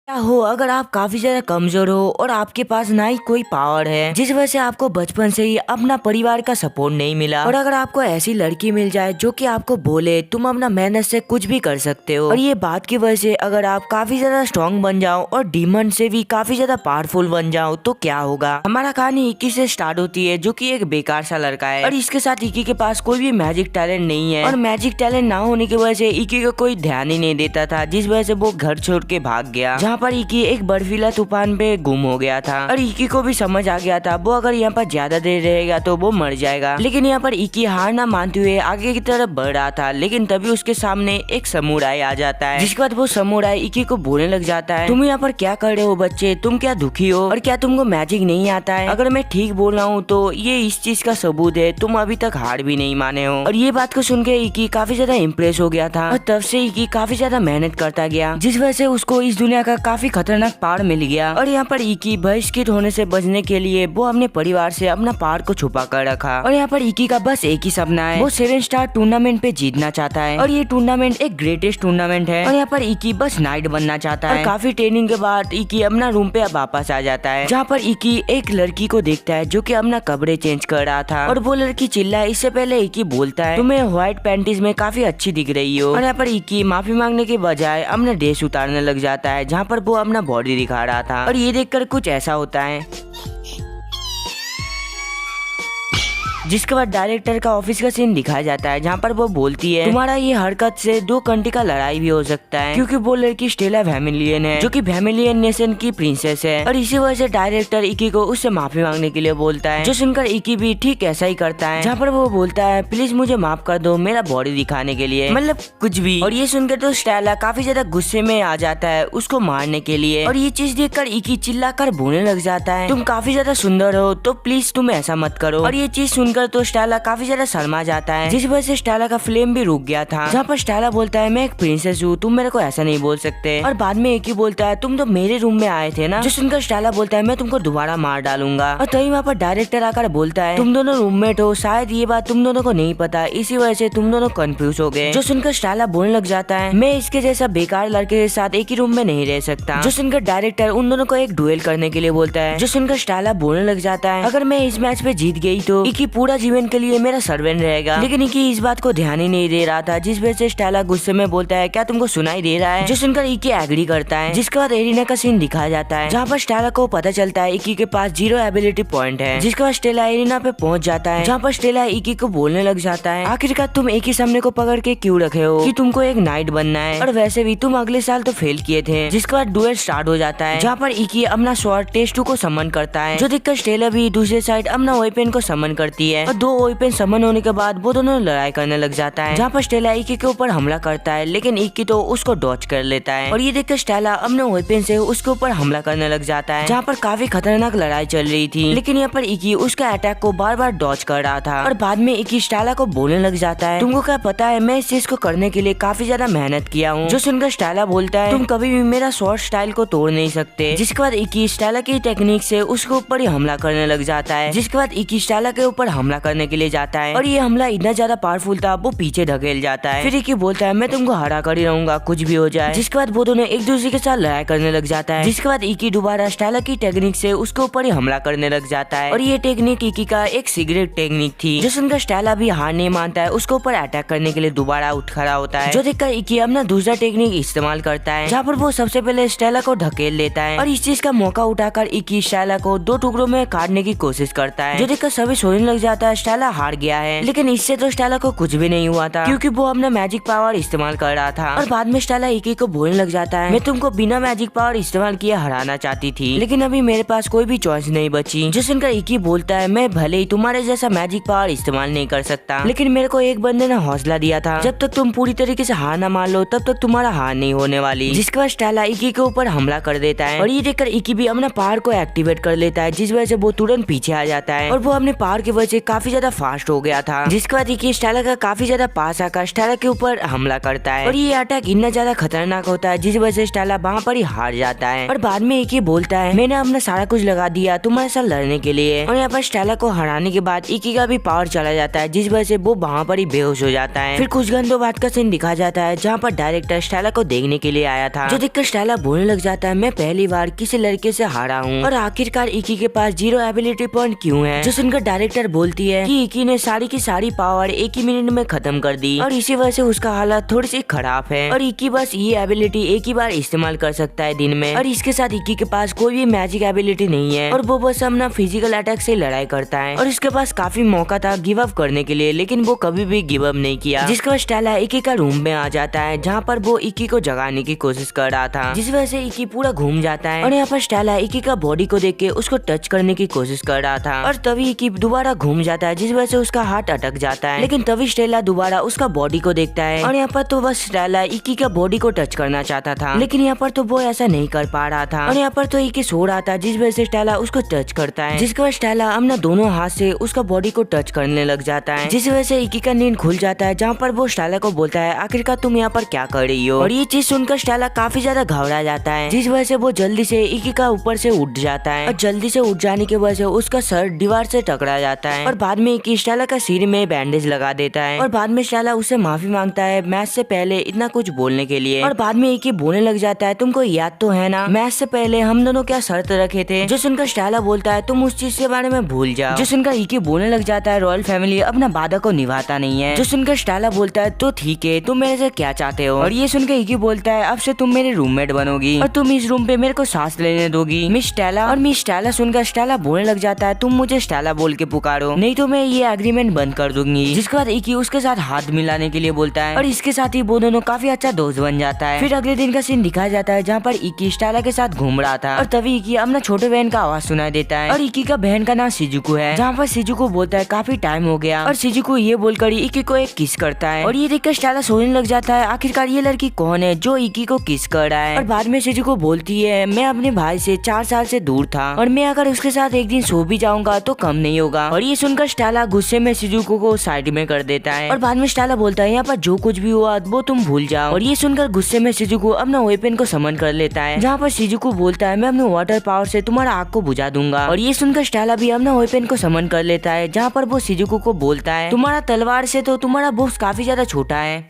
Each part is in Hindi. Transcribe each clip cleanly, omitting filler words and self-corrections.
क्या हो अगर आप काफी ज्यादा कमजोर हो और आपके पास ना ही कोई पावर है, जिस वजह से आपको बचपन से ही अपना परिवार का सपोर्ट नहीं मिला, और अगर आपको ऐसी लड़की मिल जाए जो कि आपको बोले तुम अपना मेहनत से कुछ भी कर सकते हो, और ये बात की वजह से अगर आप काफी ज्यादा स्ट्रॉन्ग बन जाओ और डीमन से भी काफी ज्यादा पावरफुल बन जाओ, तो क्या होगा। हमारा कहानी इक्की से स्टार्ट होती है, जो कि एक बेकार सा लड़का है और इसके साथ इक्की के पास कोई भी मैजिक टैलेंट नहीं है, और मैजिक टैलेंट ना होने की वजह से इक्की को कोई ध्यान ही नहीं देता था, जिस वजह से वो घर छोड़ के भाग गया, जहाँ पर इक्की एक बर्फीला तूफान पे गुम हो गया था। और इक्की को भी समझ आ गया था वो अगर यहाँ पर ज्यादा देर रहेगा तो वो मर जाएगा, लेकिन यहाँ पर इक्की हार ना मानते हुए आगे की तरफ बढ़ रहा था। लेकिन तभी उसके सामने एक समुराई आ जाता है, जिसके बाद वो समुराई इक्की को बोलने लग जाता है, तुम यहाँ पर क्या कर रहे हो बच्चे, तुम क्या दुखी हो और क्या तुमको मैजिक नहीं आता है? अगर मैं ठीक बोल रहा हूँ तो ये इस चीज का सबूत है, तुम अभी तक हार भी नहीं माने हो। और ये बात को सुन के इक्की काफी ज्यादा इम्प्रेस हो गया था, और तब से इक्की काफी ज्यादा मेहनत करता गया, जिस वजह से उसको इस दुनिया का काफी खतरनाक पावर मिल गया। और यहाँ पर इक्की बहिष्कृत होने से बचने के लिए वो अपने परिवार से अपना पावर को छुपा कर रखा, और यहाँ पर इक्की का बस एक ही सपना है, वो 7 स्टार टूर्नामेंट पे जीतना चाहता है, और ये टूर्नामेंट एक ग्रेटेस्ट टूर्नामेंट है। और यहाँ पर इक्की बस नाइट बनना चाहता है, और काफी ट्रेनिंग के बाद इक्की अपना रूम पे वापस आ जाता है, जहाँ पर इक्की एक लड़की को देखता है जो कि अपना कपड़े चेंज कर रहा था, और वो लड़की चिल्लाए इससे पहले इक्की बोलता है, तुम्हें व्हाइट पैंटीज में काफी अच्छी दिख रही हो। और यहाँ पर इक्की माफी मांगने के बजाय अपना ड्रेस उतारने लग जाता है, जहाँ पर वो अपना बॉडी दिखा रहा था, और ये देखकर कुछ ऐसा होता है, जिसके बाद डायरेक्टर का ऑफिस का सीन दिखाया जाता है, जहाँ पर वो बोलती है, तुम्हारा ये हरकत से 2 घंटे का लड़ाई भी हो सकता है, क्योंकि वो लड़की स्टेला वैमिलियन है, जो कि वैमिलियन नेशन की प्रिंसेस है। और इसी वजह से डायरेक्टर इक्की को उससे माफी मांगने के लिए बोलता है, जो सुनकर इक्की भी ठीक ऐसा ही करता है, जहाँ पर वो बोलता है, प्लीज मुझे माफ कर दो मेरा बॉडी दिखाने के लिए, मतलब कुछ भी। और ये सुनकर तो स्टेला काफी ज्यादा गुस्से में आ जाता है उसको मारने के लिए, और ये चीज देखकर इक्की चिल्लाकर बोलने लग जाता है, तुम काफी ज्यादा सुंदर हो तो प्लीज तुम ऐसा मत करो। और ये चीज सुनकर तो स्टेला काफी ज्यादा शर्मा जाता है, जिस वजह से स्टेला का फ्लेम भी रुक गया था, जहाँ पर स्टेला बोलता है, मैं एक प्रिंसेस हूँ, तुम मेरे को ऐसा नहीं बोल सकते। और बाद में इक्की बोलता है, तुम तो मेरे रूम में आए थे ना, जो सुनकर स्टेला बोलता है, मैं तुमको दोबारा मार डालूंगा। और तभी वहाँ पर डायरेक्टर आकर बोलता है, तुम दोनों रूममेट हो, शायद ये बात तुम दोनों को नहीं पता, इसी वजह से तुम दोनों कंफ्यूज हो गए। जो सुनकर स्टेला बोलने लग जाता है, मैं इसके जैसा बेकार लड़के के साथ एक ही रूम में नहीं रह सकता। जो सुनकर डायरेक्टर उन दोनों को एक डुएल करने के लिए बोलता है, जो सुनकर स्टेला बोलने लग जाता है, अगर मैं इस मैच पे जीत गई तो इक्की पूरा जीवन के लिए मेरा सर्वेंट रहेगा। लेकिन इक्की इस बात को ध्यान ही नहीं दे रहा था, जिस वजह से स्टेला गुस्से में बोलता है, क्या तुमको सुनाई दे रहा है? जो सुनकर इक्की एग्री करता है, जिसके बाद एरिना का सीन दिखाया जाता है, जहाँ पर स्टेला को पता चलता है इक्की के पास 0 एबिलिटी पॉइंट है, जिसके बाद स्टेला एरिना पे पहुंच जाता है, जहाँ पर स्टेला इक्की को बोलने लग जाता है, आखिरकार तुम एक ही सामने को पकड़ के क्यों रखे हो कि तुमको एक नाइट बनना है, और वैसे भी तुम अगले साल तो फेल किए थे। जिसके बाद डुएल स्टार्ट हो जाता है, जहाँ पर इक्की अपना स्वॉर्ड टेस्ट 2 को समन करता है, जो देखकर स्टेला भी दूसरे साइड अपना वेपन को समन करती है, और 2 वेपन समन होने के बाद वो दोनों लड़ाई करने लग जाता है, जहाँ पर स्टेला इक्की के ऊपर हमला करता है, लेकिन इक्की तो उसको डॉच कर लेता है, और ये देखकर स्टेला अपने वेपन से उसके ऊपर हमला करने लग जाता है, जहाँ पर काफी खतरनाक लड़ाई चल रही थी, लेकिन यहाँ पर इक्की उसका अटैक को बार बार डॉच कर रहा था। और बाद में इक्की स्टेला को बोलने लग जाता है, तुमको क्या पता है मैं इस चीज को करने के लिए काफी ज्यादा मेहनत किया हूँ। जो सुनकर स्टेला बोलता है, तुम कभी भी मेरा शॉर्ट स्टाइल को तोड़ नहीं सकते। जिसके बाद इक्की स्टेला की टेक्निक से उसके ऊपर ही हमला करने लग जाता है, जिसके बाद इक्की स्टेला के ऊपर हमला करने के लिए जाता है, और ये हमला इतना ज्यादा पावरफुल था वो पीछे धकेल जाता है। फिर इक्की बोलता है, मैं तुमको हरा कर ही रहूंगा कुछ भी हो जाए। जिसके बाद वो दोनों एक दूसरे के साथ लड़ाई करने लग जाता है, जिसके बाद इक्की दोबारा स्टेला की टेक्निक से उसके ऊपर ही हमला करने लग जाता है, और ये टेक्निक इक्की का एक सीक्रेट टेक्निक थी, जो सुनकर स्टेला भी हार नहीं मानता है, उसके ऊपर अटैक करने के लिए दोबारा उठ खड़ा होता है, जो देखकर इक्की अपना दूसरा टेक्निक इस्तेमाल करता है, जहाँ पर वो सबसे पहले स्टेला को ढकेल लेता है, और इस चीज का मौका उठाकर इक्की स्टेला को 2 टुकड़ों में काटने की कोशिश करता है, जो देखकर सभी सोचने लग जाता है स्टेला हार गया है। लेकिन इससे तो स्टेला को कुछ भी नहीं हुआ था, क्योंकि वो अपना मैजिक पावर इस्तेमाल कर रहा था। और बाद में स्टेला इक्की को बोलने लग जाता है, मैं तुमको बिना मैजिक पावर इस्तेमाल किए हराना चाहती थी, लेकिन अभी मेरे पास कोई भी चॉइस नहीं बची। जो सुनकर इक्की बोलता है, मैं भले ही तुम्हारे जैसा मैजिक पावर इस्तेमाल नहीं कर सकता, लेकिन मेरे को एक बंदे ने हौसला दिया था, जब तक तुम पूरी तरीके से हार ना मान लो तब तक तुम्हारा हार नहीं होने वाली। जिसके बाद स्टेला इक्की के ऊपर हमला कर देता है, और ये देखकर इक्की भी अपना पावर को एक्टिवेट कर लेता है, जिस वजह से वो तुरंत पीछे आ जाता है, और वो अपने पावर की वजह से से काफी ज्यादा फास्ट हो गया था। जिसके बाद इकी स्टेला का काफी ज्यादा पास आकर स्टेला के ऊपर हमला करता है और ये अटैक इतना ज्यादा खतरनाक होता है जिस वजह से स्टेला वहाँ पर ही हार जाता है। और बाद में इकी बोलता है मैंने अपना सारा कुछ लगा दिया तुम्हारे साथ लड़ने के लिए। और यहाँ पर स्टेला को हराने के बाद इकी का भी पावर चला जाता है जिस वजह से वो वहाँ पर ही बेहोश हो जाता है। फिर कुछ घंटों बाद का सीन दिखा जाता है जहाँ पर डायरेक्टर स्टेला को देखने के लिए आया था, जो देखकर स्टेला बोलने लग जाता है मैं पहली बार किसी लड़के से हारा हूँ और आखिरकार इकी के पास 0 एबिलिटी पॉइंट क्यों है। जो सुनकर डायरेक्टर बोलती है कि इकी ने सारी की सारी पावर एक ही मिनट में खत्म कर दी और इसी वजह से उसका हालत थोड़ी सी खराब है और इकी बस ये एबिलिटी एक ही बार इस्तेमाल कर सकता है दिन में। और इसके साथ इकी के पास कोई भी मैजिक एबिलिटी नहीं है और वो बस अपना फिजिकल अटैक से लड़ाई करता है और इसके पास काफी मौका था गिव अप करने के लिए, लेकिन वो कभी भी गिव अप नहीं किया। जिसके बाद स्टेला इकी का रूम में आ जाता है जहाँ पर वो इकी को जगाने की कोशिश कर रहा था, जिस वजह से इकी पूरा घूम जाता है। और यहाँ पर स्टेला इकी का बॉडी को देख के उसको टच करने की कोशिश कर रहा था और तभी इकी दोबारा घूम जाता है जिस वजह से उसका हाथ अटक जाता है। लेकिन तभी स्टेला दोबारा उसका बॉडी को देखता है और यहाँ पर तो बस स्टेला इकी का बॉडी को टच करना चाहता था, लेकिन यहाँ पर तो वो ऐसा नहीं कर पा रहा था और यहाँ पर तो इकी सो रहा था जिस वजह से स्टेला उसको टच करता है। जिसके बाद स्टेला अपना दोनों हाथ से उसका बॉडी को टच करने लग जाता है जिस वजह से इकी का नींद खुल जाता है, जहाँ पर वो स्टेला को बोलता है आखिरकार तुम यहाँ पर क्या कर रही हो। और ये चीज सुनकर स्टेला काफी ज्यादा घबरा जाता है जिस वजह से वो जल्दी से इकी का ऊपर से उठ जाता है और जल्दी से उठ जाने की वजह से उसका सर दीवार से टकरा जाता है और बाद में इकी स्टेला का सिर में बैंडेज लगा देता है और बाद में स्टेला उससे माफी मांगता है मैच से पहले इतना कुछ बोलने के लिए। और बाद में इकी बोलने लग जाता है तुमको याद तो है ना मैच से पहले हम दोनों क्या शर्त रखे थे। जो सुनकर स्टेला बोलता है तुम उस चीज के बारे में भूल जाओ। जो सुनकर इकी बोलने लग जाता है रॉयल फैमिली अपना वादा को निभाता नहीं है। जो सुनकर स्टेला बोलता है तो ठीक है तुम मेरे से क्या चाहते हो। और ये सुनकर इकी बोलता है अब से तुम मेरे रूममेट बनोगी और तुम इस रूम पे मेरे को सांस लेने दोगी मिस स्टेला। और मिस स्टेला सुनकर स्टेला बोलने लग जाता है तुम मुझे स्टेला बोल के पुकारो नहीं तो मैं ये एग्रीमेंट बंद कर दूंगी। जिसके बाद इकी उसके साथ हाथ मिलाने के लिए बोलता है और इसके साथ ही वो दोनों काफी अच्छा दोस्त बन जाता है। फिर अगले दिन का सीन दिखाया जाता है जहाँ पर इकी स्टेला के साथ घूम रहा था और तभी इकी अपना छोटे बहन का आवाज सुनाई देता है और इकी का बहन का नाम शिजुको है, जहाँ पर शिजुको बोलता है काफी टाइम हो गया और शिजुको ये बोलकर इकी को एक किस करता है और ये देखकर स्टेला सोचने लग जाता है आखिरकार ये लड़की कौन है जो इकी को किस कर रहा है। और बाद में शिजुको बोलती है मैं अपने भाई से 4 साल से दूर था और मैं अगर उसके साथ एक दिन सो भी जाऊंगा तो कम नहीं होगा। और ये सुनकर स्टेला गुस्से में शिजुको को साइड में कर देता है और बाद में स्टेला बोलता है यहाँ पर जो कुछ भी हुआ वो तुम भूल जाओ। और ये सुनकर गुस्से में शिजुको अपना वेपन को समन कर लेता है, जहाँ पर शिजुको बोलता है मैं अपने वाटर पावर से तुम्हारा आग को बुझा दूंगा। और ये सुनकर स्टेला भी अपना वेपन को समन कर लेता है, जहाँ पर वो शिजुको को बोलता है तुम्हारा तलवार से तो तुम्हारा बॉक्स काफी ज्यादा छोटा है।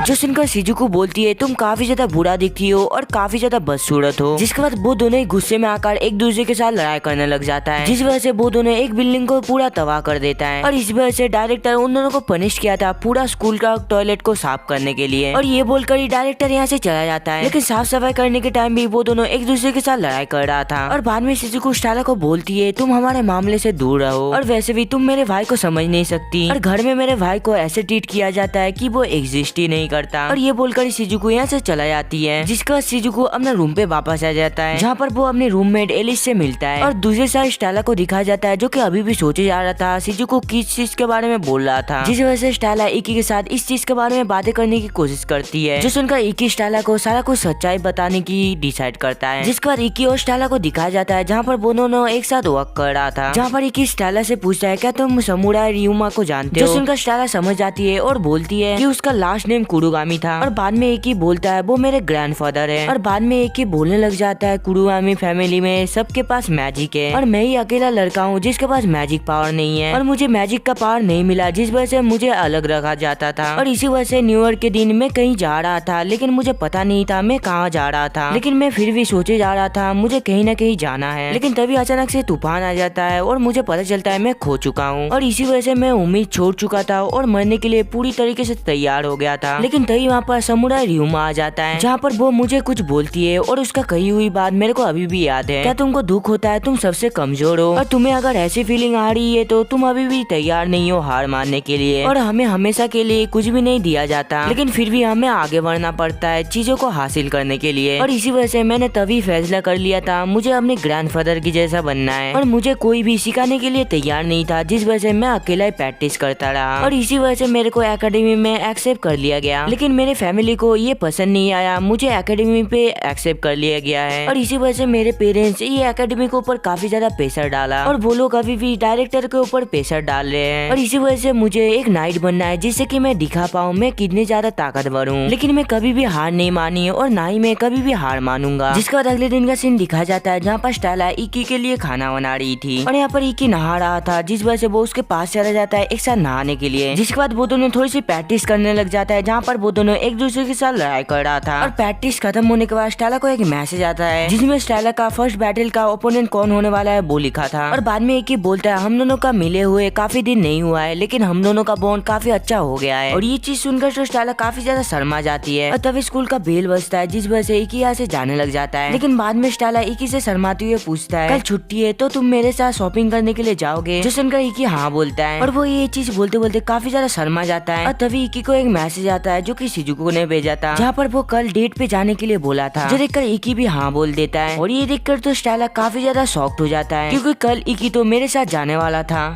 जो सुनकर शिजुको बोलती है तुम काफी ज्यादा बुरा दिखती हो और काफी ज्यादा बदसूरत हो। जिसके बाद वो दोनों ही गुस्से में आकर एक दूसरे के साथ लड़ाई करने लग जाता है, जिस वजह से वो दोनों एक बिल्डिंग को पूरा तबाह कर देता है। और इस वजह से डायरेक्टर उन दोनों को पनिश किया था पूरा स्कूल का टॉयलेट को साफ करने के लिए। और ये बोलकर ही डायरेक्टर यहाँ से चला जाता है, लेकिन साफ सफाई करने के टाइम भी वो दोनों एक दूसरे के साथ लड़ाई कर रहा था। और बाद में शिजुको स्टेला को बोलती है तुम हमारे मामले से दूर रहो और वैसे भी तुम मेरे भाई को समझ नहीं सकती और घर में मेरे भाई को ऐसे ट्रीट किया जाता है कि वो एग्जिस्ट ही नहीं करता। और ये बोलकर शिजुको यहाँ से चला जाती है, जिसके बाद शिजुको अपना रूम पे वापस आ जाता है, जहाँ पर वो अपने रूममेट एलिस से मिलता है। और दूसरे साइड स्टेला को दिखाया जाता है जो कि अभी भी सोचे जा रहा था शिजुको किस चीज के बारे में बोल रहा था, जिस वजह से स्टेला इकी के साथ इस चीज के बारे में बातें करने की कोशिश करती है। जो सुनकर इकी स्टेला को सारा कुछ सच्चाई बताने की डिसाइड करता है, जिसके बाद इकी और स्टेला को दिखाया जाता है जहाँ पर वो दोनों एक साथ वर्क कर रहा था, जहाँ पर इकी स्टेला से पूछता है क्या तुम समुराई रियुमा को जानते हो। जो सुनकर स्टेला समझ जाती है और बोलती है कि उसका लास्ट नेम कुरुगामी था। और बाद में एक ही बोलता है वो मेरे ग्रैंडफादर है। और बाद में एक ही बोलने लग जाता है कुरुगामी फैमिली में सबके पास मैजिक है और मैं ही अकेला लड़का हूँ जिसके पास मैजिक पावर नहीं है और मुझे मैजिक का पावर नहीं मिला, जिस वजह से मुझे अलग रखा जाता था। और इसी वजह से न्यू ईयर के दिन मैं कहीं जा रहा था, लेकिन मुझे पता नहीं था मैं कहाँ जा रहा था, लेकिन मैं फिर भी सोचे जा रहा था मुझे कहीं ना कहीं जाना है। लेकिन तभी अचानक से तूफान आ जाता है और मुझे पता चलता है मैं खो चुका हूँ और इसी वजह से मैं उम्मीद छोड़ चुका था और मरने के लिए पूरी तरीके से तैयार हो गया था। लेकिन तभी वहाँ पर समुराई रियुमा आ जाता है, जहाँ पर वो मुझे कुछ बोलती है और उसका कही हुई बात मेरे को अभी भी याद है। क्या तुमको दुख होता है तुम सबसे कमजोर हो और तुम्हें अगर ऐसी फीलिंग आ रही है तो तुम अभी भी तैयार नहीं हो हार मानने के लिए और हमें हमेशा के लिए कुछ भी नहीं दिया जाता, लेकिन फिर भी हमें आगे बढ़ना पड़ता है चीजों को हासिल करने के लिए। और इसी वजह से मैंने तभी फैसला कर लिया था मुझे अपने ग्रैंडफादर की जैसा बनना है और मुझे कोई भी सिखाने के लिए तैयार नहीं था, जिस वजह से मैं अकेला ही प्रैक्टिस करता रहा और इसी वजह से मेरे को एकेडमी में एक्सेप्ट कर लिया गया गया, लेकिन मेरे फैमिली को ये पसंद नहीं आया, मुझे एकेडमी पे एक्सेप्ट कर लिया गया है और इसी वजह से मेरे पेरेंट्स ये एकेडमी के ऊपर काफी ज्यादा प्रेशर डाला और वो लोग अभी भी डायरेक्टर के ऊपर प्रेशर डाल रहे हैं और इसी वजह से मुझे एक नाइट बनना है जिससे कि मैं दिखा पाऊँ मैं कितनी ज्यादा ताकतवर हूँ। लेकिन मैं कभी भी हार नहीं मानी और ना ही मैं कभी भी हार मानूंगा। जिसके बाद अगले दिन का सीन दिखाया जाता है जहाँ पर स्टेला इकी के लिए खाना बना रही थी और यहाँ पर इकी नहा रहा था, जिस वजह से वो उसके पास चला जाता है एक साथ नहाने के लिए। जिसके बाद वो दोनों थोड़ी सी प्रैक्टिस करने लग जाता है जहाँ पर वो दोनों एक दूसरे के साथ लड़ाई कर रहा था और प्रैक्टिस खत्म होने के बाद स्टेला को एक मैसेज आता है जिसमें स्टेला का फर्स्ट बैटल का ओपोनेंट कौन होने वाला है वो लिखा था और बाद में इकी बोलता है हम दोनों का मिले हुए काफी दिन नहीं हुआ है लेकिन हम दोनों का बॉन्ड काफी अच्छा हो गया है। और ये चीज सुनकर तो स्टेला काफी ज्यादा शर्मा जाती है और तभी स्कूल का बेल बजता है जिस वजह से इकी यहाँ से जाने लग जाता है। लेकिन बाद में स्टेला इकी से शर्माते हुए पूछता है कल छुट्टी है तो तुम मेरे साथ शॉपिंग करने के लिए जाओगे, जो सुनकर इकी हाँ बोलता है और वो ये चीज बोलते बोलते काफी ज्यादा शर्मा जाता है और तभी इकी को एक मैसेज आता है जो कि शिजुको ने भेजा था जहाँ पर वो कल डेट पे जाने के लिए बोला था, जो देखकर इकी भी हाँ बोल देता है और ये देखकर तो स्टेला काफी ज्यादा शॉक्ड हो जाता है क्योंकि कल इकी तो मेरे साथ जाने वाला था।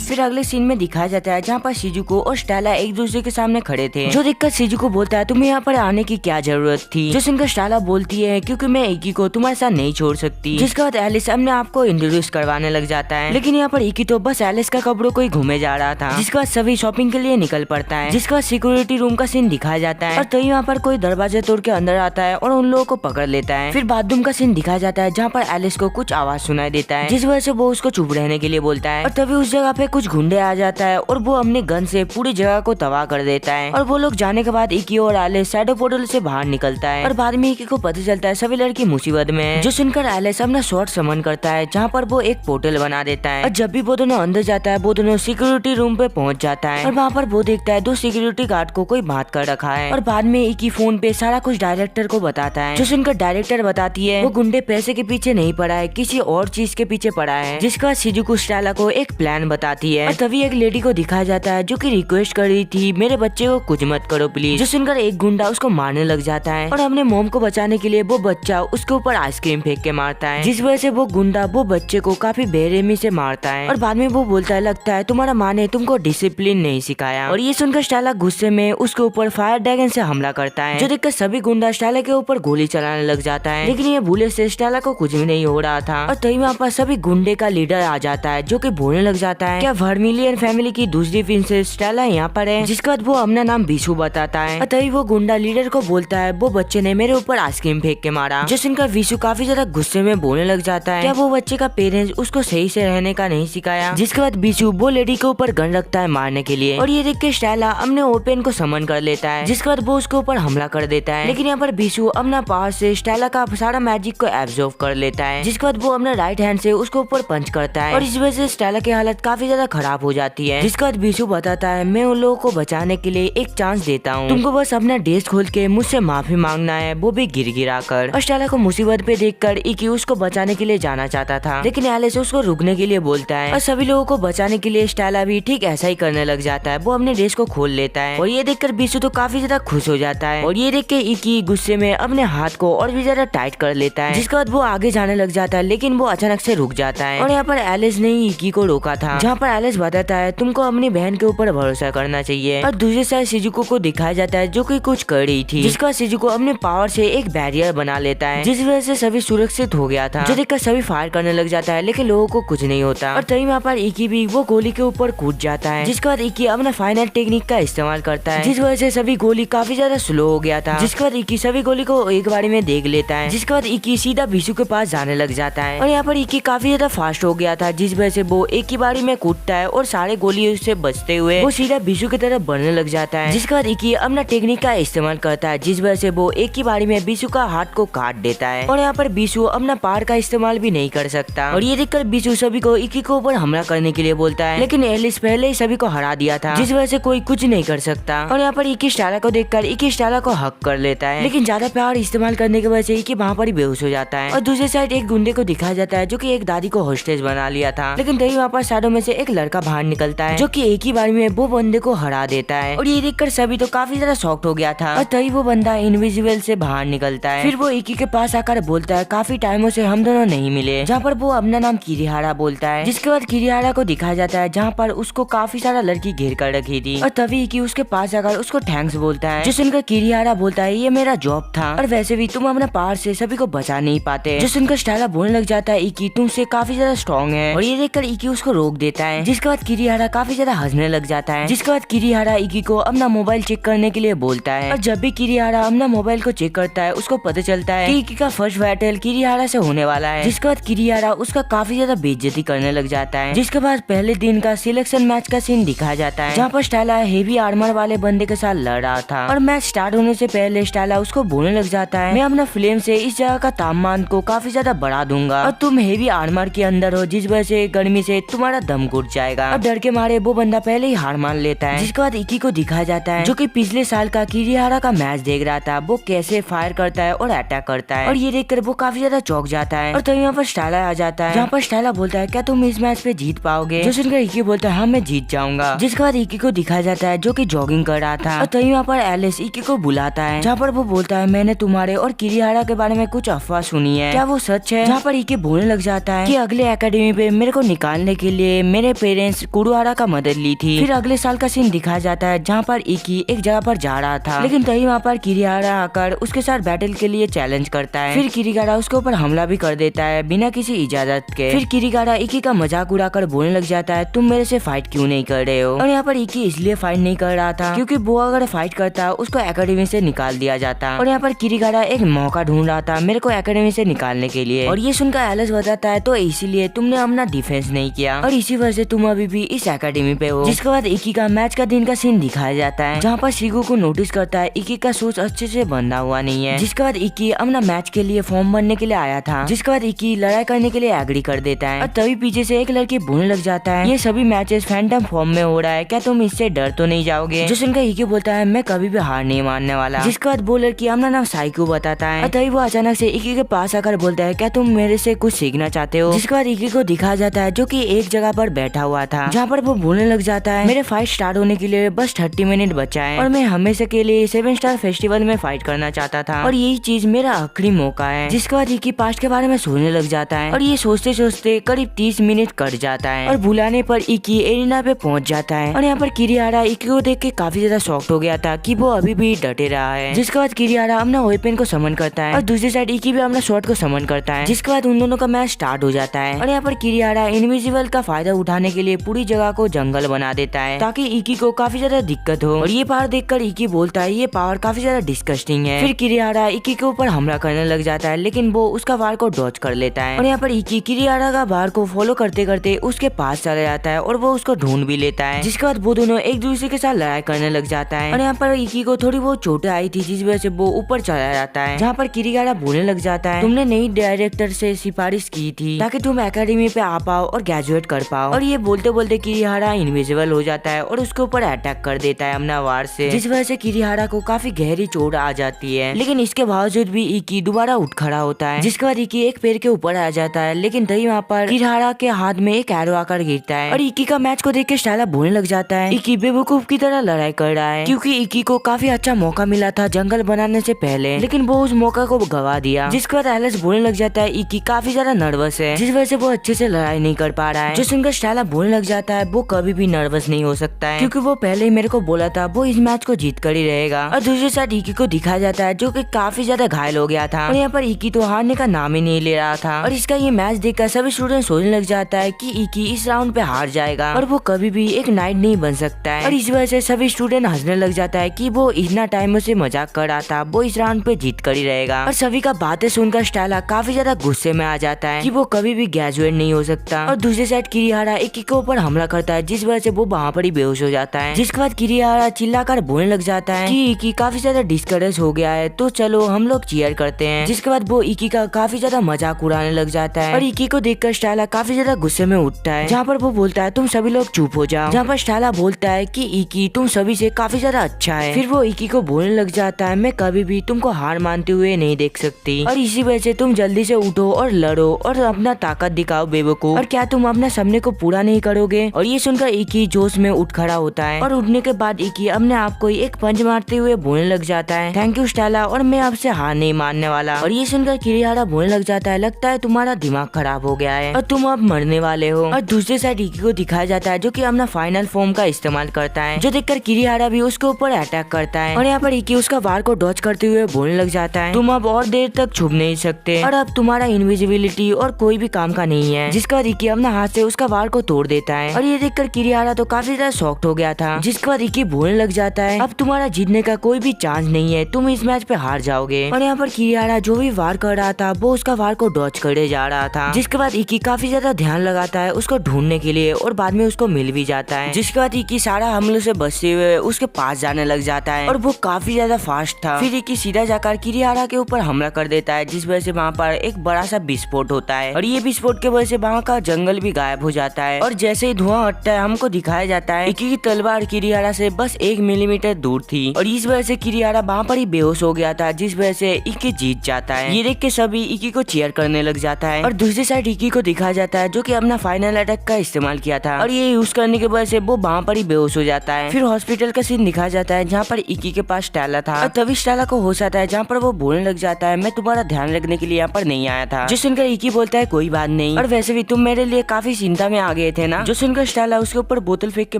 फिर अगले सीन में दिखाया जाता है जहाँ पर शिजुको और स्टेला एक दूसरे के सामने खड़े थे, जो देखकर शिजुको बोलता है तुम्हें यहाँ पर आने की क्या जरूरत थी, जो सुनकर स्टेला बोलती है क्योंकि मैं इकी को तुम्हारे साथ नहीं छोड़ सकती। जिसके बाद एलिस अपने आप को इंट्रोड्यूस करवाने लग जाता है, लेकिन यहाँ पर इकी तो बस एलिस का कपड़ों को ही घूमे जा रहा था। जिसके बाद सभी शॉपिंग के लिए निकल पड़ता है। जिसके बाद सिक्योरिटी रूम का सीन दिखाया जाता है और तभी वहाँ पर कोई दरवाजा तोड़ के अंदर आता है और उन लोगों को पकड़ लेता है। फिर बाथरूम का सीन दिखाया जाता है जहाँ पर एलिस को कुछ आवाज सुनाई देता है जिस वजह से वो उसको चुप रहने के लिए बोलता है और तभी उस जगह पे कुछ गुंडे आ जाता है और वो अपने गन से पूरी जगह को तबाह कर देता है और वो लोग जाने के बाद इकी और एलिस शैडो पोर्टल से बाहर निकलता है और बाद में इकी को पता चलता है सभी लड़की मुसीबत में है, जो सुनकर एलिस अपना शॉर्ट समन करता है जहाँ पर वो एक पोर्टल बना देता है और जब भी वो दोनों अंदर जाता है वो दोनों सिक्योरिटी रूम पे पहुंच जाता है और वहाँ पर वो देखता है 2 सिक्योरिटी गार्ड को कोई बात कर रखा है और बाद में इकी फोन पे सारा कुछ डायरेक्टर को बताता है, जो सुनकर डायरेक्टर बताती है वो गुंडे पैसे के पीछे नहीं पड़ा है किसी और चीज के पीछे पड़ा है। जिसके बाद शिजुको स्टेला को एक प्लान बताती है और तभी एक लेडी को दिखाया जाता है जो कि रिक्वेस्ट कर रही थी मेरे बच्चे को कुछ मत करो प्लीज, जो सुनकर एक गुंडा उसको मारने लग जाता है और अपने मोम को बचाने के लिए वो बच्चा उसके ऊपर आइसक्रीम फेंक के मारता है, जिस वजह से वो गुंडा वो बच्चे को काफी बेरहमी से मारता है और बाद में वो बोलता है लगता है तुम्हारा माँ ने तुमको डिसिप्लिन नहीं सिखाया। और ये सुनकर स्टेला गुस्से में उसके ऊपर फायर ड्रैगन से हमला करता है, जो देखकर सभी गुंडा स्टेला के ऊपर गोली चलाने लग जाता है, लेकिन ये भूले से स्टेला को कुछ भी नहीं हो रहा था। और तभी वहाँ पर सभी गुंडे का लीडर आ जाता है जो कि बोलने लग जाता है क्या वर्मिलियन फैमिली की दूसरी प्रिंसेस स्टेला यहाँ पर है, जिसके बाद वो अपना नाम बिशु बताता है और तभी वो गुंडा लीडर को बोलता है वो बच्चे ने मेरे ऊपर आइसक्रीम फेंक के मारा, जो सुनकर बिशु काफी ज्यादा गुस्से में बोलने लग जाता है क्या वो बच्चे का पेरेंट्स उसको सही से रहने का नहीं सिखाया। जिसके बाद बिशु वो लेडी के ऊपर गन रखता है मारने के लिए और ये देख के स्टेला अपने ओपन को समन कर लेता है, जिसके बाद वो उसके ऊपर हमला कर देता है, लेकिन यहाँ पर बिशु अपना पावर से स्टेला का सारा मैजिक को एब्जॉर्ब कर लेता है, जिसके बाद वो अपना राइट हैंड से उसके ऊपर पंच करता है और इस वजह से स्टेला की हालत काफी ज्यादा खराब हो जाती है। जिसके बाद बिशु बताता है मैं उन लोगों को बचाने के लिए एक चांस देता हूँ, तुमको बस अपना ड्रेस खोल के मुझसे माफी मांगना है, वो भी गिर गिरा कर। और स्टेला को मुसीबत पे देखकर इकी उसको बचाने के लिए जाना चाहता था, लेकिन एलिस उसको रुकने के लिए बोलता है और सभी लोगों को बचाने के लिए स्टेला भी ठीक ऐसा ही करने लग जाता है, वो अपने ड्रेस को खोल लेता है और ये देखकर बिशु तो काफी ज्यादा खुश हो जाता है और ये देख के इकी गुस्से में अपने हाथ को और भी ज्यादा टाइट कर लेता है, जिसके बाद वो आगे जाने लग जाता है, लेकिन वो अचानक से रुक जाता है और यहाँ पर एलिस ने इकी को रोका था, जहाँ पर एलिस बताता है तुमको अपनी बहन के ऊपर भरोसा करना चाहिए। और दूसरी साइड शिजुको को दिखाया जाता है जो कि कुछ कर रही थी, जिसका शिजुको अपने पावर से एक बैरियर बना लेता है, जिस वजह से सभी सुरक्षित हो गया था, जो देखकर सभी फायर करने लग जाता है, लेकिन लोगों को कुछ नहीं होता। और तभी वहाँ पर इकी भी वो गोली के ऊपर कूद जाता है, जिसके बाद इकी अपना फाइनल टेक्निक का इस्तेमाल करता है, जिस वजह से सभी गोली काफी ज्यादा स्लो हो गया था, जिसके बाद इकी सभी गोली को एक बारी में देख लेता है, जिसके बाद इकी सीधा बिशु के पास जाने लग जाता है और यहाँ पर इकी काफी ज्यादा फास्ट हो गया था, जिस वजह से वो एक ही बारी में कूदता है और सारे गोली से बचते हुए वो सीधा बिशु की तरफ बढ़ने लग जाता है, जिसके बाद इकी अपना टेक्निक का इस्तेमाल करता है, जिस वजह से वो एक ही बारी में बिशु का हाथ को काट देता है और यहाँ पर बिशु अपना पावर का इस्तेमाल भी नहीं कर सकता। और ये देखकर बिशु सभी को इकी के ऊपर हमला करने के लिए बोलता है, लेकिन एलिस पहले ही सभी को हरा दिया था, जिस वजह से कोई कुछ नहीं कर सकता। और यहाँ पर इकी स्टेला को देखकर इकी स्टेला को हक कर लेता है, लेकिन ज्यादा पावर इस्तेमाल करने की वजह से इकी वहाँ पर ही बेहोश हो जाता है। और दूसरी साइड एक गुंडे को दिखाया जाता है जो कि एक दादी को हॉस्टेज बना लिया था, लेकिन तभी वहाँ पर शैडो में से एक एक लड़का बाहर निकलता है जो कि एक ही बार में वो बंदे को हरा देता है। और ये देखकर सभी तो काफी ज्यादा शॉक्ड हो गया था। और तभी वो बंदा इनविजिबल से बाहर निकलता है। फिर वो इकी के पास आकर बोलता है काफी टाइमों से हम दोनों नहीं मिले, जहाँ पर वो अपना नाम किरिहारा बोलता है। जिसके बाद किरिहारा को दिखाया जाता है जहाँ पर उसको काफी सारा लड़की घेर कर रखी थी। और तभी इकी उसके पास आकर उसको थैंक्स बोलता है। जो सुनकर किरिहारा बोलता है ये मेरा जॉब था और वैसे भी तुम अपने पावर से सभी को बचा नहीं पाते। जो सुनकर स्टाइला बोलने लग जाता है इकी तुमसे काफी ज्यादा स्ट्रॉन्ग है। और ये देखकर इकी उसको रोक देता है। जिसके बाद किरिहारा काफी ज्यादा हंसने लग जाता है। जिसके बाद किरिहारा इकी को अपना मोबाइल चेक करने के लिए बोलता है। और जब भी किरिहारा अपना मोबाइल को चेक करता है उसको पता चलता है कि इकी का फर्स्ट बैटल किरिहारा से होने वाला है। जिसके बाद किरिहारा उसका काफी ज्यादा बेइज्जती करने लग जाता है। जिसके बाद पहले दिन का सिलेक्शन मैच का सीन दिखाया जाता है जहाँ पर स्टाइला हेवी आर्मर वाले बंदे के साथ लड़ रहा था। और मैच स्टार्ट होने से पहले स्टाइला उसको बोलने लग जाता है मैं अपना फ्लेम से इस जगह का तापमान को काफी ज्यादा बढ़ा दूंगा और तुम हेवी आर्मर के अंदर हो जिस वजह से गर्मी से तुम्हारा दम घुट जाएगा। और डर के मारे वो बंदा पहले ही हार मान लेता है। जिसके बाद इकी को दिखाया जाता है जो कि पिछले साल का किरिहारा का मैच देख रहा था, वो कैसे फायर करता है और अटैक करता है। और ये देखकर वो काफी ज्यादा चौंक जाता है। और तभी यहाँ पर स्टाइला आ जाता है जहाँ पर स्टाइला बोलता है क्या तुम इस मैच पे जीत पाओगे। जो सुनकर इकी बोलता है हाँ मैं जीत जाऊंगा। जिसके बाद इकी को दिखाया जाता है जो कि जॉगिंग कर रहा था। और तभी यहाँ पर एलिस इकी को बुलाता है जहाँ पर वो बोलता है मैंने तुम्हारे और किरिहारा के बारे में कुछ अफवाह सुनी है, क्या वो सच है। जहाँ पर इकी बोलने लग जाता है कि अगले एकेडमी पे मेरे को निकालने के लिए मेरे पेरेंट्स कुरुहारा का मदद ली थी। फिर अगले साल का सीन दिखाया जाता है जहाँ पर इकी एक जगह पर जा रहा था, लेकिन तभी वहाँ पर किरिहारा आकर उसके साथ बैटल के लिए चैलेंज करता है। फिर किरिहारा उसके ऊपर हमला भी कर देता है बिना किसी इजाजत के। फिर किरिहारा इकी का मजाक उड़ाकर बोलने लग जाता है तुम मेरे से फाइट क्यों नहीं कर रहे हो। और यहाँ पर इकी इसलिए फाइट नहीं कर रहा था क्योंकि वो अगर फाइट करता उसको एकेडमी से निकाल दिया जाता। और यहाँ पर किरिहारा एक मौका ढूंढ रहा था मेरे को एकेडमी से निकालने के लिए। और ये सुनकर एलिस बताता है तो इसीलिए तुमने अपना डिफेंस नहीं किया और इसी वजह से तुम अभी भी इस एकेडमी पे हो। जिसके बाद इकी का मैच का दिन का सीन दिखाया जाता है जहाँ पर शिगू को नोटिस करता है इकी का शूज अच्छे से बंधा हुआ नहीं है। जिसके बाद इकी अपना मैच के लिए फॉर्म बनने के लिए आया था। जिसके बाद इकी लड़ाई करने के लिए एग्री कर देता है। और तभी पीछे से एक लड़की बोलने लग जाता है ये सभी मैचेस फैंटम फॉर्म में हो रहा है, क्या तुम इससे डर तो नहीं जाओगे। जो सुनकर इकी बोलता है मैं कभी भी हार नहीं मानने वाला। जिसके बाद वो लड़की अपना नाम साइको बताता है। और तभी वो अचानक से इकी के पास आकर बोलता है क्या तुम मेरे से कुछ सीखना चाहते हो। जिसके बाद इकी को दिखाया जाता है जो कि एक जगह पर बैठा हुआ था जहाँ पर वो बोलने लग जाता है मेरे फाइट स्टार्ट होने के लिए बस 30 मिनट बचा है और मैं हमेशा के लिए 7 स्टार फेस्टिवल में फाइट करना चाहता था और यही चीज मेरा आखिरी मौका है। जिसके बाद इकी पास्ट के बारे में सोचने लग जाता है और ये सोचते सोचते करीब 30 मिनट कट जाता है। और बुलाने पर इकी एरिना पे पहुंच जाता है। और यहाँ पर किरिहारा इकी को देख के काफी ज्यादा शॉक्ड हो गया था कि वो अभी भी डटे रहा है। जिसके बाद किरिहारा अपना वेपन को समन करता है और दूसरी साइड इकी भी अपना शॉट को समन करता है। जिसके बाद उन दोनों का मैच स्टार्ट हो जाता है। और यहाँ पर किरिहारा इनविजिबल का फायदा उठाने के लिए पूरी जगह को जंगल बना देता है ताकि इकी को काफी ज्यादा दिक्कत हो। और ये पावर देखकर इकी बोलता है ये पावर काफी ज्यादा डिस्कस्टिंग है। फिर किरिहारा इकी के ऊपर हमला करने लग जाता है लेकिन वो उसका वार को डॉज कर लेता है। और यहाँ पर इकी किरिहारा का वार को फॉलो करते करते उसके पास चला जाता है और वो उसको ढूंढ भी लेता है। जिसके बाद वो दोनों एक दूसरे के साथ लड़ाई करने लग जाता है। और यहाँ पर इकी को थोड़ी बहुत चोटें आई थी जिस वजह से वो ऊपर चला जाता है जहाँ पर किरिहारा बोलने लग जाता है तुमने नई डायरेक्टर से सिफारिश की थी ताकि तुम एकेडमी पे आ पाओ और ग्रेजुएट कर पाओ। और ये बोलते बोलते किरिहारा इनविजिबल हो जाता है और उसके ऊपर अटैक कर देता है अपना वार से, जिस वजह से किरिहारा को काफी गहरी चोट आ जाती है। लेकिन इसके बावजूद भी इकी दोबारा उठ खड़ा होता है। जिसके बाद इकी एक पैर के ऊपर आ जाता है लेकिन तभी वहाँ पर किरिहारा के हाथ में एक एरो आकर गिरता है। और इकी का मैच को देख के स्टाइला बोलने लग जाता है इकी बेवकूफ की तरह लड़ाई कर रहा है क्योंकि इकी को काफी अच्छा मौका मिला था जंगल बनाने से पहले, लेकिन वो उस मौका को गवा दिया। जिसके बाद एलिस बोलने लग जाता है इकी काफी ज्यादा नर्वस है जिस वजह से वो अच्छे से लड़ाई नहीं कर पा रहा है। जो सुनकर स्टाइला बोलने लग जाता है वो कभी भी नर्वस नहीं हो सकता है क्योंकि वो पहले ही मेरे को बोला था वो इस मैच को जीत कर ही रहेगा। और दूसरी साइड इकी को दिखाया जाता है जो कि काफी ज्यादा घायल हो गया था और यहाँ पर इकी तो हारने का नाम ही नहीं ले रहा था। और इसका ये मैच देखकर सभी स्टूडेंट सोचने लग जाता है कि इकी इस राउंड पे हार जाएगा और वो कभी भी एक नाइट नहीं बन सकता है। और इस वजह से सभी स्टूडेंट हंसने लग जाता है कि वो इतना टाइम से मजाक कर रहा था, वो इस राउंड पे जीत कर ही रहेगा। और सभी का बातें सुनकर स्टाइला काफी ज्यादा गुस्से में आ जाता है कि वो कभी भी ग्रेजुएट नहीं हो सकता। और दूसरी साइड किरिहारा इकी के ऊपर हमला करता है जिस वजह से वो वहाँ पर ही बेहोश हो जाता है। जिसके बाद किरिहारा चिल्लाकर बोलने लग जाता है कि इकी काफी ज्यादा डिस्करेज हो गया है तो चलो हम लोग चीयर करते हैं। जिसके बाद वो इकी का काफी ज्यादा मजाक उड़ाने लग जाता है और इकी को देखकर स्टाइला काफी ज्यादा गुस्से में उठता है जहाँ पर वो बोलता है तुम सभी लोग चुप हो जाओ। जहाँ पर स्टाइला बोलता है कि इकी तुम सभी से काफी ज्यादा अच्छा है। फिर वो इकी को बोलने लग जाता है मैं कभी भी तुमको हार मानते हुए नहीं देख सकती और इसी वजह से तुम जल्दी से उठो और लड़ो और अपना ताकत दिखाओ बेवकूफ। और क्या तुम अपने सपने को पूरा पूरा नहीं करोगे। और ये सुनकर इकी जोश में उठ खड़ा होता है और उठने के बाद इकी अपने आप को एक पंच मारते हुए बोलने लग जाता है, थैंक यू स्टेला, और मैं आपसे हार नहीं मानने वाला। और ये सुनकर किरीहारा बोलने लग जाता है, लगता है तुम्हारा दिमाग खराब हो गया है और तुम अब मरने वाले हो। और दूसरे साइड इकी को दिखाया जाता है जो कि अपना फाइनल फॉर्म का इस्तेमाल करता है, जो देखकर किरीहारा भी उसके ऊपर अटैक करता है। और यहाँ पर इकी उसका वार को डॉज करते हुए बोलने लग जाता है, तुम अब और देर तक छुप नहीं सकते और अब तुम्हारा इनविजिबिलिटी और कोई भी काम का नहीं है। जिसके बाद इकी अपना हाथ से उसका वार को तोड़ देता है। और ये देखकर किरीहारा तो काफी ज्यादा शॉक्ड हो गया था। जिसके बाद इकी बोलने लग जाता है, अब तुम्हारा जीतने का कोई भी चांस नहीं है, तुम इस मैच पे हार जाओगे। और यहाँ पर किरीहारा जो भी वार कर रहा था वो उसका वार को डॉज करे जा रहा था। जिसके बाद इकी काफी ज्यादा ध्यान लगाता है उसको ढूंढने के लिए और बाद में उसको मिल भी जाता है। जिसके बाद इकी सारा हमलों से बचते हुए उसके पास जाने लग जाता है और वो काफी ज्यादा फास्ट था। फिर इकी सीधा जाकर किरीहारा के ऊपर हमला कर देता है, जिस वजह से वहाँ पर एक बड़ा सा विस्फोट होता है और ये विस्फोट के वजह से वहाँ का जंगल भी गायब हो जाता है। और जैसे ही धुआं हटता है हमको दिखाया जाता है इकी की तलवार किरीहारा से बस 1 मिलीमीटर दूर थी और इस वजह से किरीहारा वहाँ पर ही बेहोश हो गया था, जिस वजह से इकी जीत जाता है। ये देख के सभी इकी को चीयर करने लग जाता है। और दूसरी साइड इकी को दिखाया जाता है जो कि अपना फाइनल अटैक का इस्तेमाल किया था और ये यूज करने की वजह से वो वहाँ पर ही बेहोश हो जाता है। फिर हॉस्पिटल का सीन दिखाया जाता है जहाँ पर इकी के पास स्टेला था और तभी स्टेला को होश आता है, जहाँ पर वो बोलने लग जाता है, मैं तुम्हारा ध्यान रखने के लिए यहाँ पर नहीं आया था। जो सुनकर इकी बोलता है, कोई बात नहीं, और वैसे भी तुम मेरे लिए काफी चिंता में आ गए थे ना। जो सुनकर स्टेला उसके ऊपर बोतल फेंक के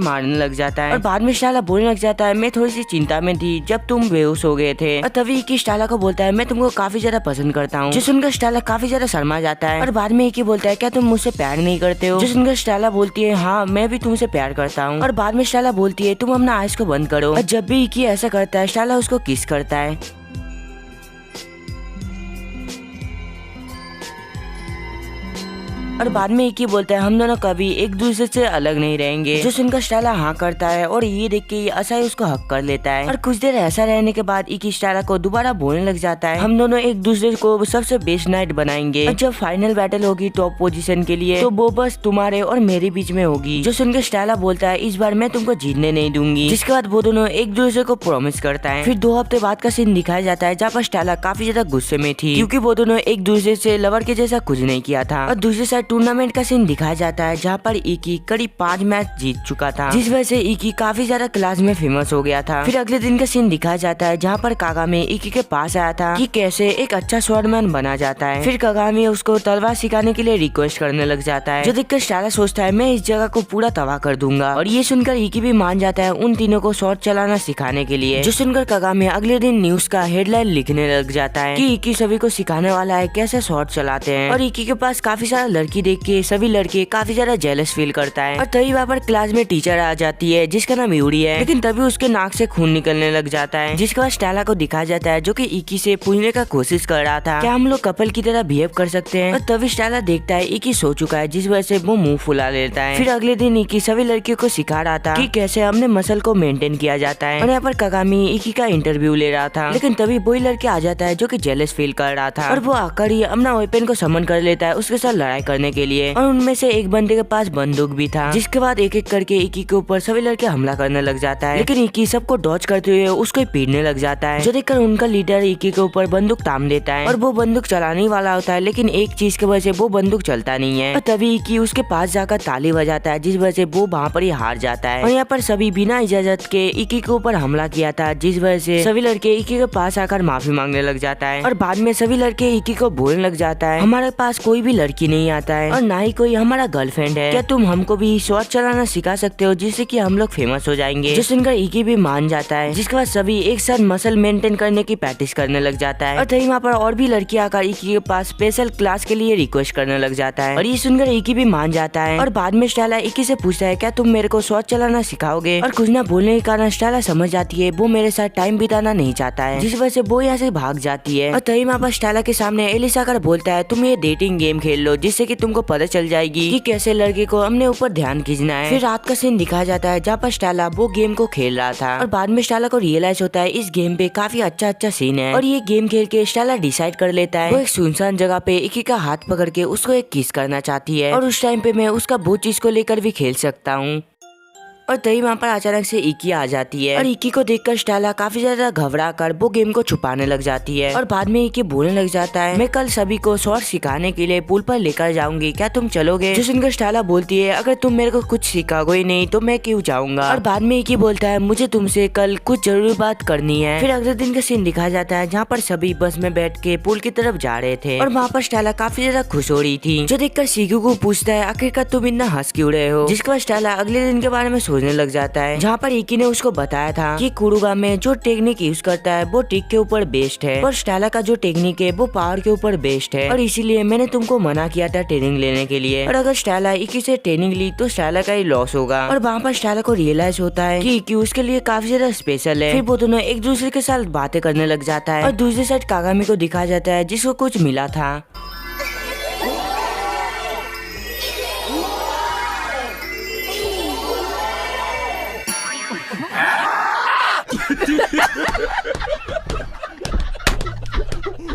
मारने लग जाता है और बाद में स्टेला बोलने लग जाता है, मैं थोड़ी सी चिंता में थी जब तुम बेहोश हो गए थे। और तभी इकी स्टेला को बोलता है, मैं तुमको काफी ज्यादा पसंद करता हूँ। जो सुनकर स्टेला काफी ज्यादा शर्मा जाता है और बाद में इकी बोलता है, क्या तुम मुझसे प्यार नहीं करते हो। जो सुनकर स्टेला बोलती है, हाँ मैं भी तुमसे प्यार करता हूँ। और बाद में स्टेला बोलती है, तुम अपना आइज को बंद करो। और जब भी इकी ऐसा करता है स्टेला उसको किस करता है। और बाद में इकी बोलता है, हम दोनों कभी एक दूसरे से अलग नहीं रहेंगे। जो सुनकर स्टेला हाँ करता है और ये देख के असाई उसको हक कर लेता है। और कुछ देर ऐसा रहने के बाद इकी स्टेला को दोबारा बोलने लग जाता है, हम दोनों एक दूसरे को सबसे बेस्ट नाइट बनाएंगे और जब फाइनल बैटल होगी टॉप पोजीशन के लिए तो वो बस तुम्हारे और मेरे बीच में होगी। जो सुनकर स्टेला बोलता है, इस बार मैं तुमको जीतने नहीं दूंगी। जिसके बाद वो दोनों एक दूसरे को प्रॉमिस करता है। फिर 2 हफ्ते बाद का सीन दिखाया जाता है जहाँ पर स्टेला काफी ज्यादा गुस्से में थी क्योंकि वो दोनों एक दूसरे से लवर के जैसा कुछ नहीं किया था। और दूसरी साइड टूर्नामेंट का सीन दिखाया जाता है जहाँ पर इकी करीब 5 मैच जीत चुका था, जिस वजह से इकी काफी ज्यादा क्लास में फेमस हो गया था। फिर अगले दिन का सीन दिखाया जाता है जहाँ पर कागामे इकी के पास आया था कि कैसे एक अच्छा स्वॉर्डमैन बना जाता है। फिर कागामे उसको तलवार सिखाने के लिए रिक्वेस्ट करने लग जाता है, जो देखकर स्टेला सोचता है मैं इस जगह को पूरा तबाह कर दूंगा। और ये सुनकर इकी भी मान जाता है उन तीनों को शॉट चलाना सिखाने के लिए। जो सुनकर कागामे अगले दिन न्यूज का हेडलाइन लिखने लग जाता है कि इकी सभी को सिखाने वाला है कैसे शॉट चलाते हैं। और इकी के पास काफी सारा लड़की देख के सभी लड़के काफी ज्यादा जेलस फील करता है। और तभी वहाँ पर क्लास में टीचर आ जाती है जिसका नाम यूरी है, लेकिन तभी उसके नाक से खून निकलने लग जाता है। जिसके बाद स्टेला को दिखाया जाता है जो कि इकी से पूछने का कोशिश कर रहा था, क्या हम लोग कपल की तरह बिहेव कर सकते हैं। और तभी स्टेला देखता है इकी सो चुका है, जिस वजह से वो मुंह फुला लेता है। फिर अगले दिन इकी सभी लड़कियों को सिखा रहा था कि कैसे हमने मसल को मेंटेन किया जाता है। और यहाँ पर कागामी इकी का इंटरव्यू ले रहा था, लेकिन तभी वही लड़के आ जाता है जो कि जेलस फील कर रहा था और वो आकर ही अपना वेपन को समन कर लेता है उसके साथ लड़ाई करने के लिए। और उनमें से एक बंदे के पास बंदूक भी था। जिसके बाद एक एक करके इकी के ऊपर सभी लड़के हमला करने लग जाता है, लेकिन इकी सबको डॉज करते हुए उसको पीटने लग जाता है, जो देखकर उनका लीडर इकी के ऊपर बंदूक ताम देता है और वो बंदूक चलाने वाला होता है, लेकिन एक चीज की वजह से वो बंदूक चलता नहीं है। और तभी इकी उसके पास जाकर ताली बजाता है, जिस वजह से वो वहाँ पर ही हार जाता है। और यहाँ पर सभी बिना इजाजत के इकी के ऊपर हमला किया था, जिस वजह से सभी लड़के इकी के पास आकर माफी मांगने लग जाता है। और बाद में सभी लड़के इकी को बोलने लग जाता है, हमारे पास कोई भी लड़की नहीं आता है और ना ही कोई हमारा गर्लफ्रेंड है, क्या तुम हमको भी शॉट चलाना सिखा सकते हो जिससे कि हम लोग फेमस हो जाएंगे। जो सुनकर इकी भी मान जाता है, जिसके बाद सभी एक साथ मसल मेंटेन करने की प्रैक्टिस करने लग जाता है। और तभी वहाँ पर और भी लड़की आकर इकी के पास स्पेशल क्लास के लिए रिक्वेस्ट करने लग जाता है और ये सुनकर इकी भी मान जाता है। और बाद में स्टेला इकी से पूछता है, क्या तुम मेरे को शॉट चलाना सिखाओगे। और कुछ ना बोलने के कारण स्टेला समझ जाती है वो मेरे साथ टाइम बिताना नहीं चाहता है, जिस वजह से वो यहाँ से भाग जाती है। और तभी वहाँ पर स्टेला के सामने एलिसा आकर बोलता है, तुम ये डेटिंग गेम खेल लो जिससे कि तुमको पता चल जाएगी कि कैसे लड़के को अपने ऊपर ध्यान खींचना है। फिर रात का सीन दिखाया जाता है जहाँ पर स्टेला वो गेम को खेल रहा था और बाद में स्टेला को रियलाइज होता है इस गेम पे काफी अच्छा सीन है। और ये गेम खेल के स्टेला डिसाइड कर लेता है वो एक सुनसान जगह पे इकी का हाथ पकड़ के उसको एक किस करना चाहती है और उस टाइम पे मैं उसका वो चीज को लेकर भी खेल सकता हूँ। और तभी वहाँ पर अचानक से इकी आ जाती है और इकी को देखकर स्टेला काफी ज्यादा घबरा कर वो गेम को छुपाने लग जाती है और बाद में इकी बोलने लग जाता है, मैं कल सभी को शॉट सिखाने के लिए पुल पर लेकर जाऊंगी, क्या तुम चलोगे? जो सुनकर स्टेला बोलती है, अगर तुम मेरे को कुछ सिखाओगे ही नहीं तो मैं क्यों जाऊंगा। और बाद में इकी बोलता है, मुझे तुमसे कल कुछ जरूरी बात करनी है। फिर अगले दिन का सीन दिखाया जाता है जहाँ पर सभी बस में बैठ के पुल की तरफ जा रहे थे और वहाँ पर स्टेला काफी ज्यादा खुश हो रही थी, जो देखकर शिगू को पूछता है, आखिरकार तुम इतना हंस क्यों रहे हो? जिसके बाद स्टेला अगले दिन के बारे में सोचने लग जाता है जहाँ पर इकी ने उसको बताया था कि कुरुगा में जो टेक्निक यूज करता है वो ट्रिक के ऊपर बेस्ड है और स्टेला का जो टेक्निक है वो पावर के ऊपर बेस्ड है और इसीलिए मैंने तुमको मना किया था ट्रेनिंग लेने के लिए, और अगर स्टेला इकी से ट्रेनिंग ली तो स्टेला का ही लॉस होगा। और वहाँ पर स्टेला को रियलाइज होता है कि इकी उसके लिए काफी ज्यादा स्पेशल है। फिर वो दोनों एक दूसरे के साथ बातें करने लग जाता है और दूसरी साइड कागामी को दिखाया जाता है जिसको कुछ मिला था।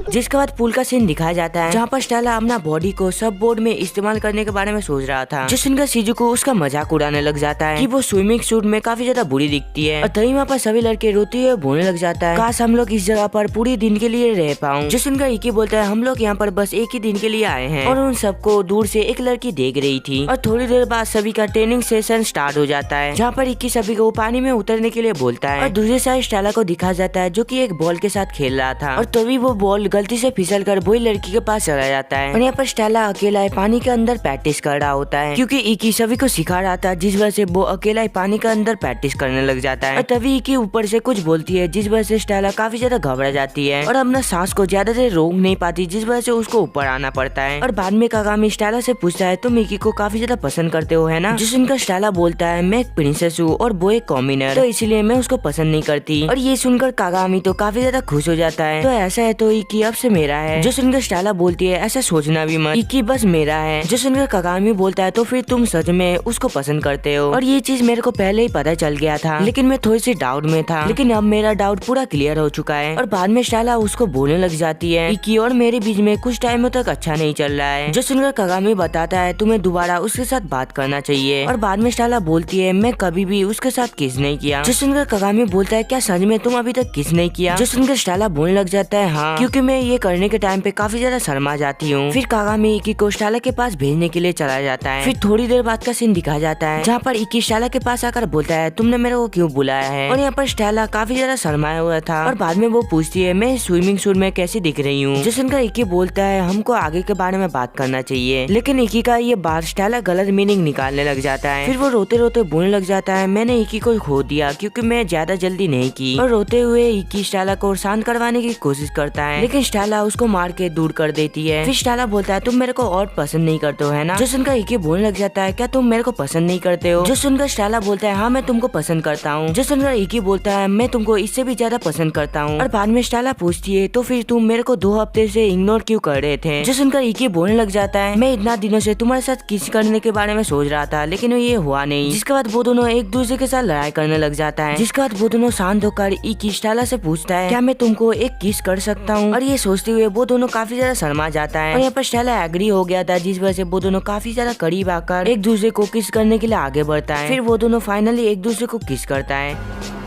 जिसके बाद पुल का सीन दिखाया जाता है जहाँ पर स्टेला अपना बॉडी को सब बोर्ड में इस्तेमाल करने के बारे में सोच रहा था, जो सुनकर शिजुको उसका मजाक उड़ाने लग जाता है कि वो स्विमिंग सूट में काफी ज्यादा बुरी दिखती है और तभी वहाँ पर सभी लड़के रोते हुए बोलने लग जाता है, काश हम लोग इस जगह पर पूरे दिन के लिए रह पाऊं। जो सुनकर इकी बोलता है, हम लोग यहाँ पर बस एक ही दिन के लिए आए हैं। और उन सबको दूर से एक लड़की देख रही थी और थोड़ी देर बाद सभी का ट्रेनिंग सेशन स्टार्ट हो जाता है जहाँ पर इकी सभी को पानी में उतरने के लिए बोलता है और दूसरे साइड स्टेला को दिखाया जाता है जो की एक बॉल के साथ खेल रहा था और तभी वो बॉल गलती से फिसल कर वही लड़की के पास चला जाता है और यहाँ पर स्टेला अकेला पानी के अंदर प्रैक्टिस कर रहा होता है क्योंकि इकी सभी को सिखा रहा था, जिस वजह से वो अकेला पानी के अंदर प्रैक्टिस करने लग जाता है। और तभी इकी ऊपर से कुछ बोलती है जिस वजह से स्टेला काफी ज्यादा घबरा जाती है और अपना सांस को ज्यादा देर रोक नहीं पाती, जिस वजह से उसको ऊपर आना पड़ता है। और बाद में कागामी स्टेला से पूछता है, तुम इकी को काफी ज्यादा पसंद करते हो है ना? जो सुनकर स्टेला बोलता है, मैं एक प्रिंसेस हूँ और वो एक कॉमिनर, तो इसलिए मैं उसको पसंद नहीं करती। और ये सुनकर कागामी तो काफी ज्यादा खुश हो जाता है, तो ऐसा है तो इकी अब से मेरा है। जो सुनकर स्टेला बोलती है, ऐसा सोचना भी मत, इकी बस मेरा है। जो सुनकर कागामी बोलता है, तो फिर तुम सच में उसको पसंद करते हो? और ये चीज मेरे को पहले ही पता चल गया था, लेकिन मैं थोड़ी सी डाउट में था, लेकिन अब मेरा डाउट पूरा क्लियर हो चुका है। और बाद में स्टेला उसको बोलने लग जाती है, इकी और मेरे बीच में कुछ टाइम तक अच्छा नहीं चल रहा है। जो सुनकर कागामी बताता है, तुम्हें दोबारा उसके साथ बात करना चाहिए। और बाद में स्टेला बोलती है, मैं कभी भी उसके साथ किस नहीं किया। जो सुनकर कागामी बोलता है, क्या सच में तुम अभी तक किस नहीं किया? जो सुनकर स्टेला बोलने लग जाता है, हाँ, क्योंकि मैं ये करने के टाइम पे काफी ज्यादा शर्मा जाती हूँ। फिर कागामी इकी को स्टेला के पास भेजने के लिए चला जाता है। फिर थोड़ी देर बाद का सीन दिखाया जाता है जहाँ पर इकी स्टेला के पास आकर बोलता है, तुमने मेरे को क्यों बुलाया है? और यहाँ पर स्टेला काफी ज्यादा शर्माया हुआ था और बाद में वो पूछती है, मैं स्विमिंग सूट में कैसी दिख रही हूँ? जो सुनकर इकी बोलता है, हमको आगे के बारे में बात करना चाहिए। लेकिन इकी का ये बात स्टेला गलत मीनिंग निकालने लग जाता है। फिर वो रोते रोते बोलने लग जाता है, मैंने इकी को खो दिया क्योंकि मैं ज्यादा जल्दी नहीं की। और रोते हुए इकी स्टेला को शांत करवाने की कोशिश करता है, लेकिन स्टेला उसको मार के दूर कर देती है। फिर स्टेला बोलता है, तुम मेरे को और पसंद नहीं करते हो है ना? जो सुनकर इकी बोलने लग जाता है, क्या तुम मेरे को पसंद नहीं करते हो? जो सुनकर स्टेला बोलता है, हाँ मैं तुमको पसंद करता हूँ। जो सुनकर इकी बोलता है, मैं तुमको इससे भी ज्यादा पसंद करता हूँ। और बाद में स्टेला पूछती है, तो फिर तुम मेरे को 2 हफ्ते से इग्नोर क्यों कर रहे थे? जो सुनकर इकी बोलने लग जाता है, मैं इतना दिनों से तुम्हारे साथ किस करने के बारे में सोच रहा था, लेकिन ये हुआ नहीं। जिसके बाद वो दोनों एक दूसरे के साथ लड़ाई करने लग जाता है। जिसके बाद वो दोनों शांत होकर इकी स्टेला से पूछता है, क्या मैं तुमको एक किस कर सकता हूँ? और ये सोचते हुए वो दोनों काफी ज्यादा शर्मा जाता है। और यहाँ पर स्टेला एग्री हो गया था, जिस वजह से वो दोनों काफी ज्यादा करीब आकर एक दूसरे को किस करने के लिए आगे बढ़ता है। फिर वो दोनों फाइनली एक दूसरे को किस करता है।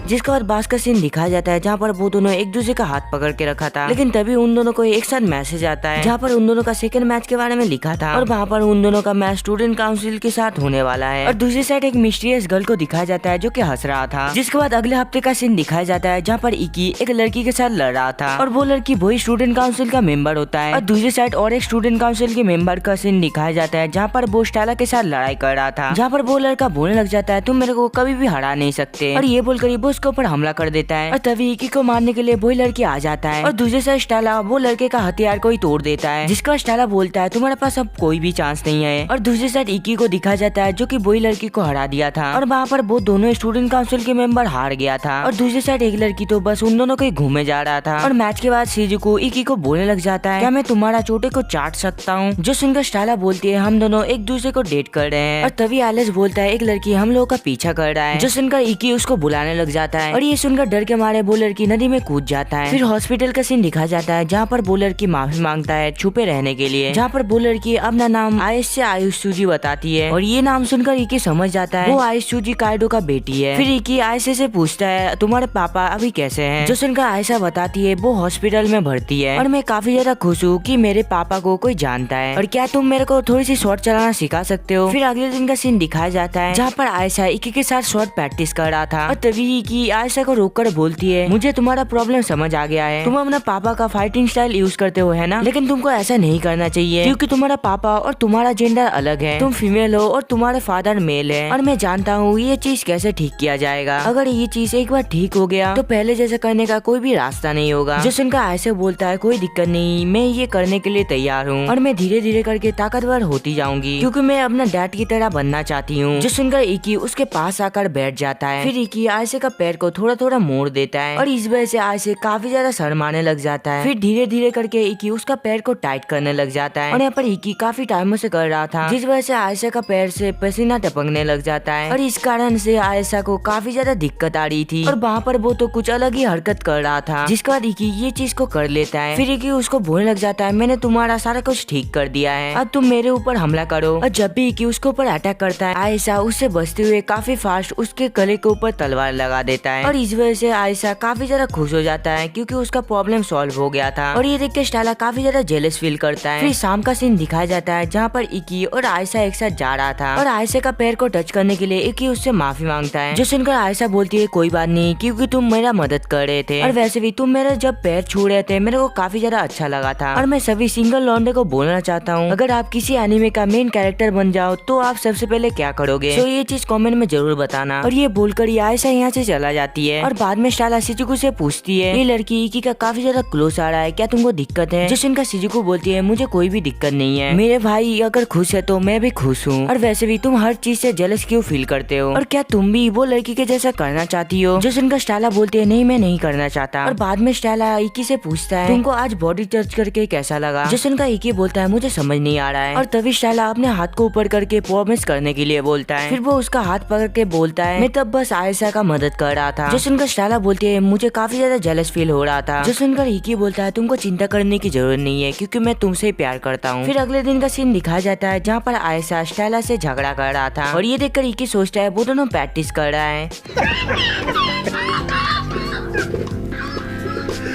जिसके बाद बास का सीन दिखाया जाता है जहाँ पर वो दोनों एक दूसरे का हाथ पकड़ के रखा था, लेकिन तभी उन दोनों को एक साथ मैसेज आता है जहाँ पर उन दोनों का सेकंड मैच के बारे में लिखा था और वहाँ पर उन दोनों का मैच स्टूडेंट काउंसिल के साथ होने वाला है। और दूसरी साइड एक मिस्टीरियस गर्ल को दिखाया जाता है जो कि हंस रहा था। जिसके बाद अगले हफ्ते का सीन दिखाया जाता है जहाँ पर इकी एक लड़की के साथ लड़ रहा था और वो लड़की वही स्टूडेंट काउंसिल का मेंबर होता है। और दूसरी साइड और एक स्टूडेंट काउंसिल के मेंबर का सीन दिखाया जाता है जहाँ पर वो स्टेला के साथ लड़ाई कर रहा था, जहाँ पर वो लड़का बोलने लग जाता है, तुम मेरे को कभी भी हरा नहीं सकते। और ये बोलकर वो उसके ऊपर हमला कर देता है और तभी इकी को मारने के लिए वही लड़की आ जाता है। और दूसरे साइड स्टेला वो लड़के का हथियार को ही तोड़ देता है, जिसका स्टेला बोलता है, तुम्हारे पास अब कोई भी चांस नहीं है। और दूसरी साइड इकी को दिखाया जाता है जो कि वही लड़की को हरा दिया था और वहाँ पर वो दोनों स्टूडेंट काउंसिल के मेंबर हार गया था। और दूसरी साइड एक लड़की तो बस उन दोनों को ही घूमे जा रहा था। और मैच के बाद शिजुको इकी को बोलने लग जाता है, क्या मैं तुम्हारा चोटे को चाट सकता हूँ? जो सुनकर स्टेला बोलती है, हम दोनों एक दूसरे को डेट कर रहे हैं। और तभी एलिस बोलता है, एक लड़की हम लोगों का पीछा कर रहा है। जो सुनकर इकी उसको बुलाने लग जाता जाता है और ये सुनकर डर के मारे वो लड़की नदी में कूद जाता है। फिर हॉस्पिटल का सीन दिखाया जाता है जहाँ पर वो लड़की माफी मांगता है छुपे रहने के लिए, जहाँ पर वो लड़की अपना नाम आयुष से आयुष सूजी बताती है और ये नाम सुनकर इकी समझ जाता है वो आयुष सूजी काइडो का बेटी है। फिर इकी आयशा से पूछता है तुम्हारे पापा अभी कैसे हैं, जो सुनकर आयशा बताती है वो हॉस्पिटल में भर्ती है और मैं काफी ज्यादा खुश हूँ कि मेरे पापा को कोई जानता है और क्या तुम मेरे को थोड़ी सी शॉट चलाना सिखा सकते हो। फिर अगले दिन का सीन दिखाया जाता है जहाँ पर आयशा इकी के साथ शॉट प्रैक्टिस कर रहा था और तभी इकी आयशा को रोककर बोलती है मुझे तुम्हारा प्रॉब्लम समझ आ गया है, तुम अपना पापा का फाइटिंग स्टाइल यूज करते हो है ना, लेकिन तुमको ऐसा नहीं करना चाहिए क्योंकि तुम्हारा पापा और तुम्हारा जेंडर अलग है, तुम फीमेल हो और तुम्हारा फादर मेल है और मैं जानता हूँ ये चीज कैसे ठीक किया जाएगा। अगर ये चीज एक बार ठीक हो गया तो पहले जैसा करने का कोई भी रास्ता नहीं होगा। जो सुनकर आयशा बोलता है कोई दिक्कत नहीं, मैं ये करने के लिए तैयार हूँ और मैं धीरे धीरे करके ताकतवर होती जाऊंगी क्योंकि मैं अपना डैड की तरह बनना चाहती हूँ। जो सुनकर इकी उसके पास आकर बैठ जाता है। फिर इकी आयशा का पैर को थोड़ा थोड़ा मोड़ देता है और इस वजह से आयशा काफी ज्यादा शर्माने लग जाता है। फिर धीरे धीरे करके इकी उसका पैर को टाइट करने लग जाता है और यहाँ पर इकी काफी टाइमों से कर रहा था, जिस वजह से आयशा का पैर से पसीना टपकने लग जाता है और इस कारण से आयशा को काफी ज्यादा दिक्कत आ रही थी और वहाँ पर वो तो कुछ अलग ही हरकत कर रहा था, जिसके बाद इकी ये चीज को कर लेता है। फिर इकी उसको बोलने लग जाता है मैंने तुम्हारा सारा कुछ ठीक कर दिया है, अब तुम मेरे ऊपर हमला करो। और जब भी इकी उसके ऊपर अटैक करता है आयशा उससे बचते हुए काफी फास्ट उसके गले के ऊपर तलवार लगा देता है और इस वजह से आयशा काफी ज्यादा खुश हो जाता है क्योंकि उसका प्रॉब्लम सॉल्व हो गया था और ये देख के स्टेला काफी ज्यादा जेलस फील करता है। फिर शाम का सीन दिखाया जाता है जहाँ पर इकी और आयशा एक साथ जा रहा था और आयशा का पैर को टच करने के लिए इकी उससे माफी मांगता है, जो सुनकर आयशा बोलती है कोई बात नहीं क्योंकि तुम मेरा मदद कर रहे थे और वैसे भी तुम मेरा जब पैर छू रहे थे मेरे को काफी ज्यादा अच्छा लगा था और मैं सभी सिंगल लौंडे को बोलना चाहता हूँ अगर आप किसी एनिमे का मेन कैरेक्टर बन जाओ तो आप सबसे पहले क्या करोगे, तो ये चीज कमेंट में जरूर बताना। और ये बोलकर ये आयशा यहाँ से चला जाती है और बाद में स्टाला शिजुको से पूछती है ये लड़की इकी का काफी ज्यादा क्लोज आ रहा है, क्या तुमको दिक्कत है, जिस उनका शिजुको बोलती है मुझे कोई भी दिक्कत नहीं है, मेरे भाई अगर खुश है तो मैं भी खुश हूँ और वैसे भी तुम हर चीज से जेलस क्यों फील करते हो और क्या तुम भी वो लड़की के जैसा करना चाहती हो, जो उनका स्टाला बोलती है नहीं मैं नहीं करना चाहता। और बाद में स्टाला इकी से पूछता है तुमको आज बॉडी टच करके कैसा लगा, जिस उनका इकी बोलता है मुझे समझ नहीं आ रहा है और तभी स्टाला अपने हाथ को ऊपर करके प्रॉमिस करने के लिए बोलता है। फिर वो उसका हाथ पकड़ के बोलता है मैं तब बस आयशा का मदद कर रहा था, जो सुनकर स्टाला बोलती है मुझे काफी ज्यादा जेलस फील हो रहा था, जो सुनकर इकी बोलता है तुमको चिंता करने की जरूरत नहीं है क्योंकि मैं तुमसे ही प्यार करता हूँ। फिर अगले दिन का सीन दिखाया जाता है जहाँ पर आयशा स्टाला से झगड़ा कर रहा था और ये देखकर इकी सोचता है वो दोनों प्रैक्टिस कर रहा है